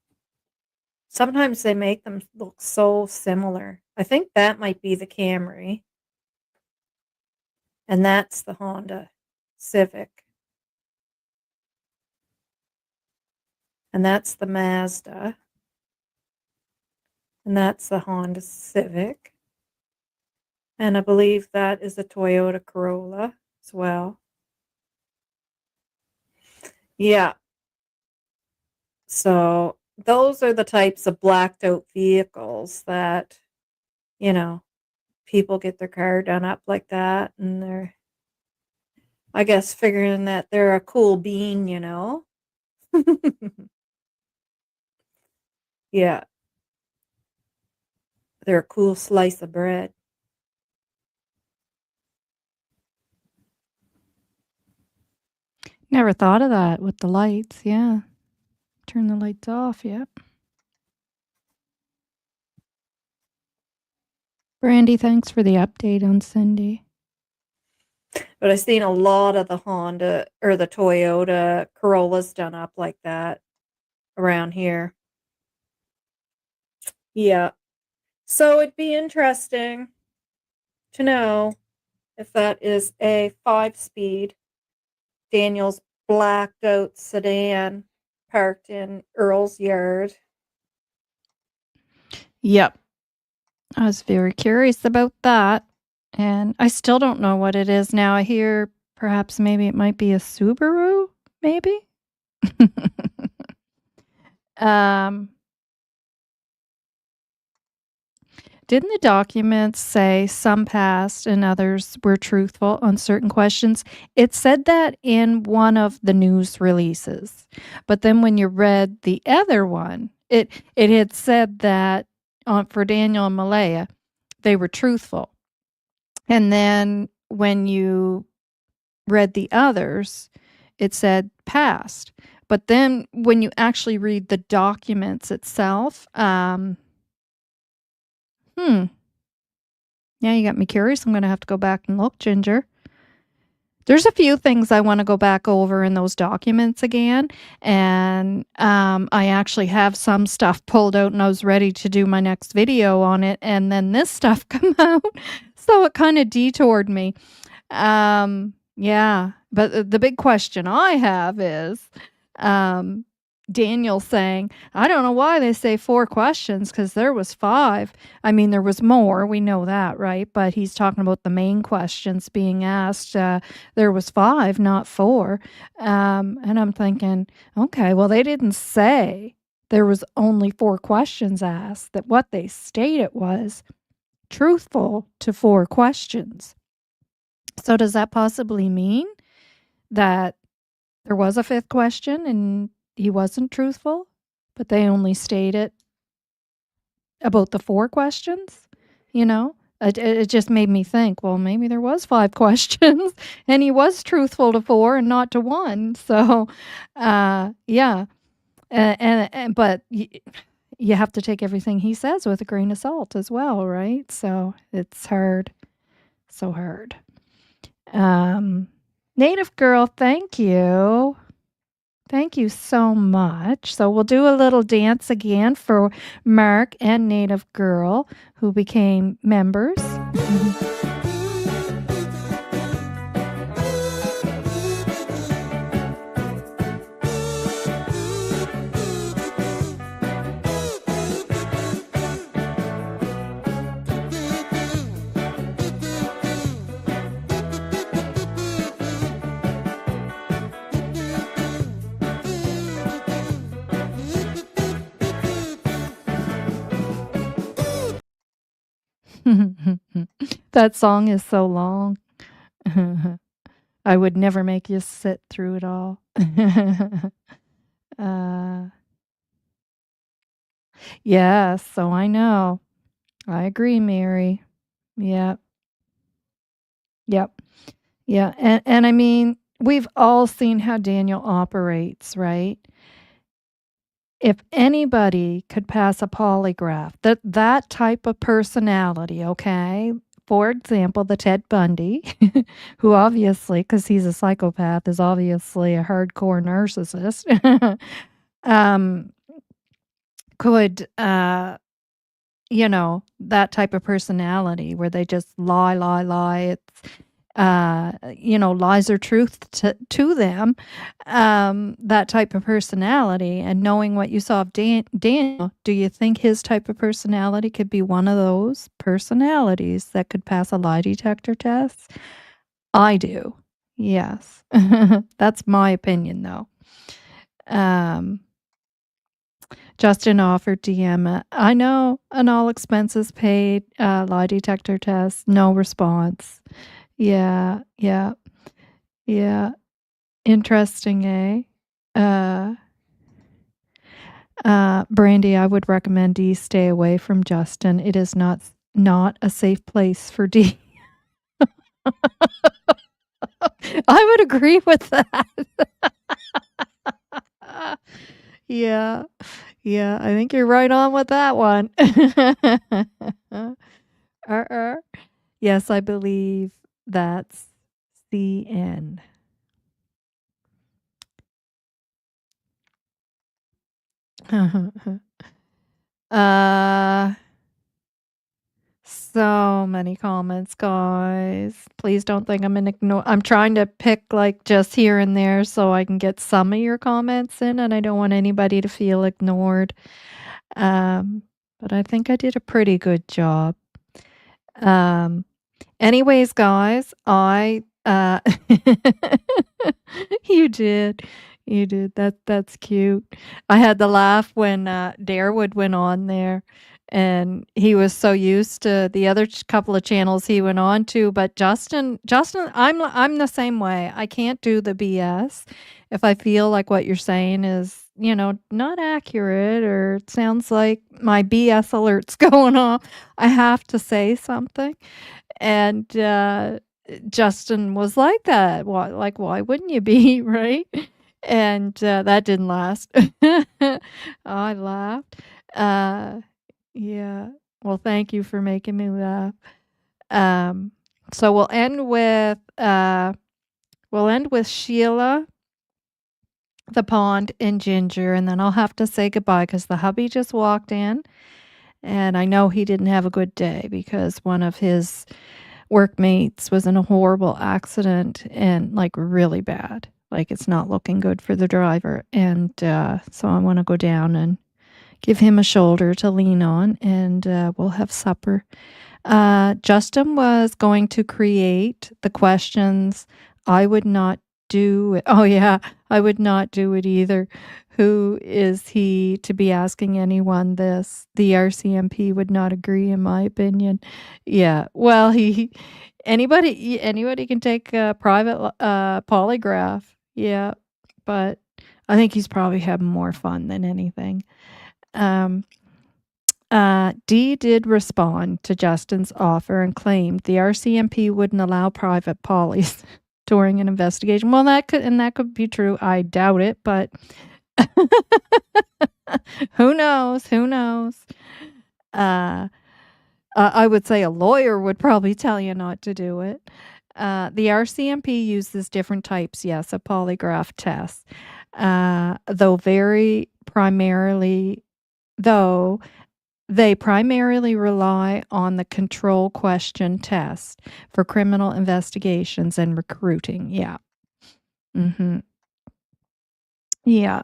S5: Sometimes they make them look so similar. I think that might be the Camry. And that's the Honda Civic. And that's the Mazda. And that's the Honda Civic. And I believe that is a Toyota Corolla as well. Yeah. So those are the types of blacked out vehicles that, people get their car done up like that. And they're, I guess, figuring that they're a cool bean, Yeah. They're a cool slice of bread.
S1: Never thought of that with the lights. Yeah. Turn the lights off. Yep. Brandy, thanks for the update on Cindy.
S5: But I've seen a lot of the Honda or the Toyota Corollas done up like that around here. Yeah. So it'd be interesting to know if that is a 5-speed Daniel's blacked out sedan parked in Earl's yard.
S1: Yep. I was very curious about that. And I still don't know what it is now. I hear perhaps maybe it might be a Subaru, maybe? Didn't the documents say some passed and others were truthful on certain questions? It said that in one of the news releases. But then when you read the other one, it had said that for Daniel and Malaya, they were truthful. And then when you read the others, it said passed. But then when you actually read the documents itself, yeah, you got me curious. I'm going to have to go back and look, Ginger. There's a few things I want to go back over in those documents again. And I actually have some stuff pulled out and I was ready to do my next video on it. And then this stuff come out. So it kind of detoured me. Yeah. But the big question I have is Daniel saying, I don't know why they say 4 questions because there was 5. I mean, there was more. We know that, right? But he's talking about the main questions being asked. There was 5, not 4. And I'm thinking, okay, well, they didn't say there was only 4 questions asked. That what they stated was truthful to 4 questions. So does that possibly mean that there was a 5th question and he wasn't truthful, but they only stated about the 4 questions? You know, it just made me think, well, maybe there was 5 questions and he was truthful to 4 and not to 1. So, yeah. But you have to take everything he says with a grain of salt as well, right? So it's hard. So hard. Native Girl, thank you. Thank you so much. So we'll do a little dance again for Mark and Native Girl, who became members. That song is so long. I would never make you sit through it all. Yes, so I know. I agree, Mary. Yep. Yep. Yeah, and I mean, we've all seen how Daniel operates, right? If anybody could pass a polygraph, that type of personality, okay? For example, the Ted Bundy, who obviously, because he's a psychopath, is obviously a hardcore narcissist, could, that type of personality where they just lie, lie, lie. It's, lies are truth to them. That type of personality, and knowing what you saw of Daniel, do you think his type of personality could be one of those personalities that could pass a lie detector test? I do. Yes. That's my opinion, though. Justin offered DM. I know an all expenses paid lie detector test. No response. Yeah, yeah, yeah. Interesting, eh? Brandy, I would recommend D stay away from Justin. It is not a safe place for D. I would agree with that. Yeah. Yeah, I think you're right on with that one. Yes, I believe that's CN. so many comments, guys. Please don't think I'm trying to pick like just here and there so I can get some of your comments in, and I don't want anybody to feel ignored. But I think I did a pretty good job. Anyways, guys, you did. You did. That's cute. I had to laugh when Darewood went on there, and he was so used to the other couple of channels he went on to. But Justin, I'm the same way. I can't do the BS if I feel like what you're saying is, not accurate, or it sounds like my BS alert's going off. I have to say something. And Justin was like that. Why wouldn't you be, right? And that didn't last. I laughed. Yeah. Well, thank you for making me laugh. So we'll end with Sheila, the pond, and Ginger, and then I'll have to say goodbye because the hubby just walked in, and I know he didn't have a good day because one of his workmates was in a horrible accident, and like really bad. Like it's not looking good for the driver. And so I want to go down and give him a shoulder to lean on, and we'll have supper. Justin was going to create the questions. I would not do it. Oh, yeah, I would not do it either. Who is he to be asking anyone this? The RCMP would not agree, in my opinion. Yeah, well, anybody can take a private polygraph. Yeah, but I think he's probably having more fun than anything. Dee did respond to Justin's offer and claimed the RCMP wouldn't allow private polys during an investigation. Well, that could be true. I doubt it, but who knows? Who knows? I would say a lawyer would probably tell you not to do it. The RCMP uses different types, yes, of polygraph tests, though they primarily rely on the control question test for criminal investigations and recruiting. Yeah. Mm-hmm. Yeah.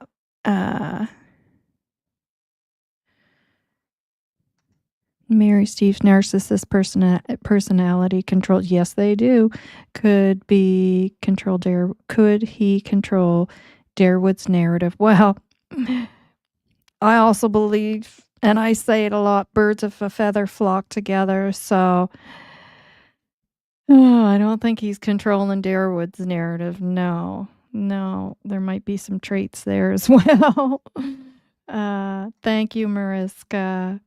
S1: Mary Steve's narcissist personality control. Yes, they do. Could he control Darewood's narrative? Well, I also believe, and I say it a lot, birds of a feather flock together. So I don't think he's controlling Darewood's narrative. No, there might be some traits there as well. Thank you, Mariska.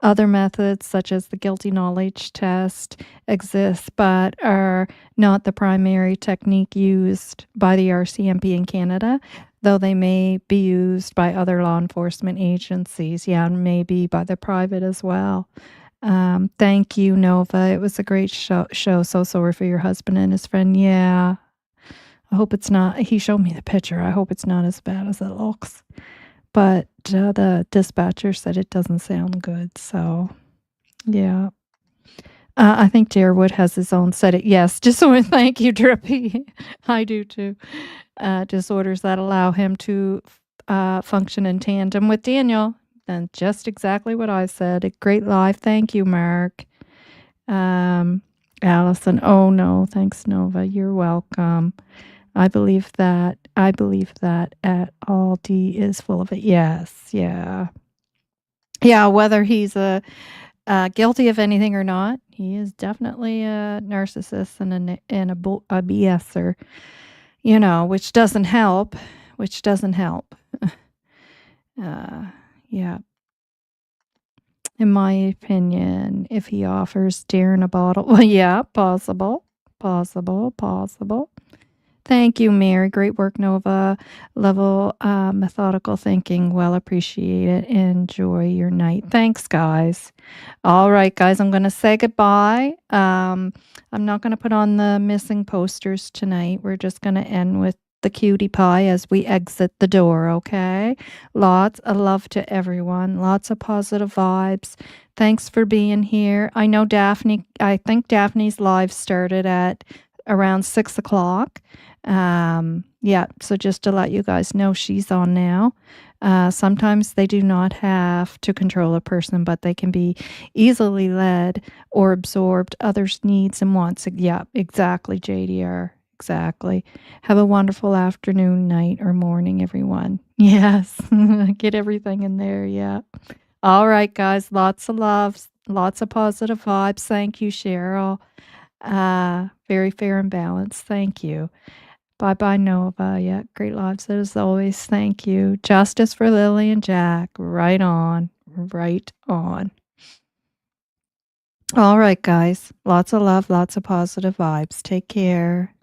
S1: Other methods, such as the guilty knowledge test, exist, but are not the primary technique used by the RCMP in Canada, though they may be used by other law enforcement agencies. Yeah, and maybe by the private as well. Thank you, Novah. It was a great show. So sorry for your husband and his friend. Yeah. I hope it's not. He showed me the picture. I hope it's not as bad as it looks. But the dispatcher said it doesn't sound good. So, yeah. I think Darewood has his own set of, yes, thank you, Drippy. I do too. Disorders that allow him to function in tandem with Daniel. And just exactly what I said. A great live. Thank you, Mark. Allison. Oh, no. Thanks, Novah. You're welcome. I believe that at all D is full of it. Yes. Yeah. Yeah. Whether he's guilty of anything or not, he is definitely a narcissist and a BSer, which doesn't help, yeah. In my opinion, if he offers Darren a bottle, well, yeah, possible. Thank you, Mary. Great work, Novah. Level methodical thinking. Well appreciated. Enjoy your night. Thanks, guys. All right, guys, I'm going to say goodbye. I'm not going to put on the missing posters tonight. We're just going to end with the cutie pie as we exit the door, okay? Lots of love to everyone. Lots of positive vibes. Thanks for being here. I know I think Daphne's live started at around 6 o'clock. Yeah, so just to let you guys know, she's on now. Sometimes they do not have to control a person, but they can be easily led or absorbed others' needs and wants. Yeah, exactly, JDR. Exactly. Have a wonderful afternoon, night, or morning, everyone. Yes. Get everything in there. Yeah. All right, guys. Lots of love, lots of positive vibes. Thank you, Cheryl. Very fair and balanced. Thank you. Bye bye, Novah. Yeah, great lives as always. Thank you. Justice for Lily and Jack. Right on. Right on. All right, guys. Lots of love, lots of positive vibes. Take care.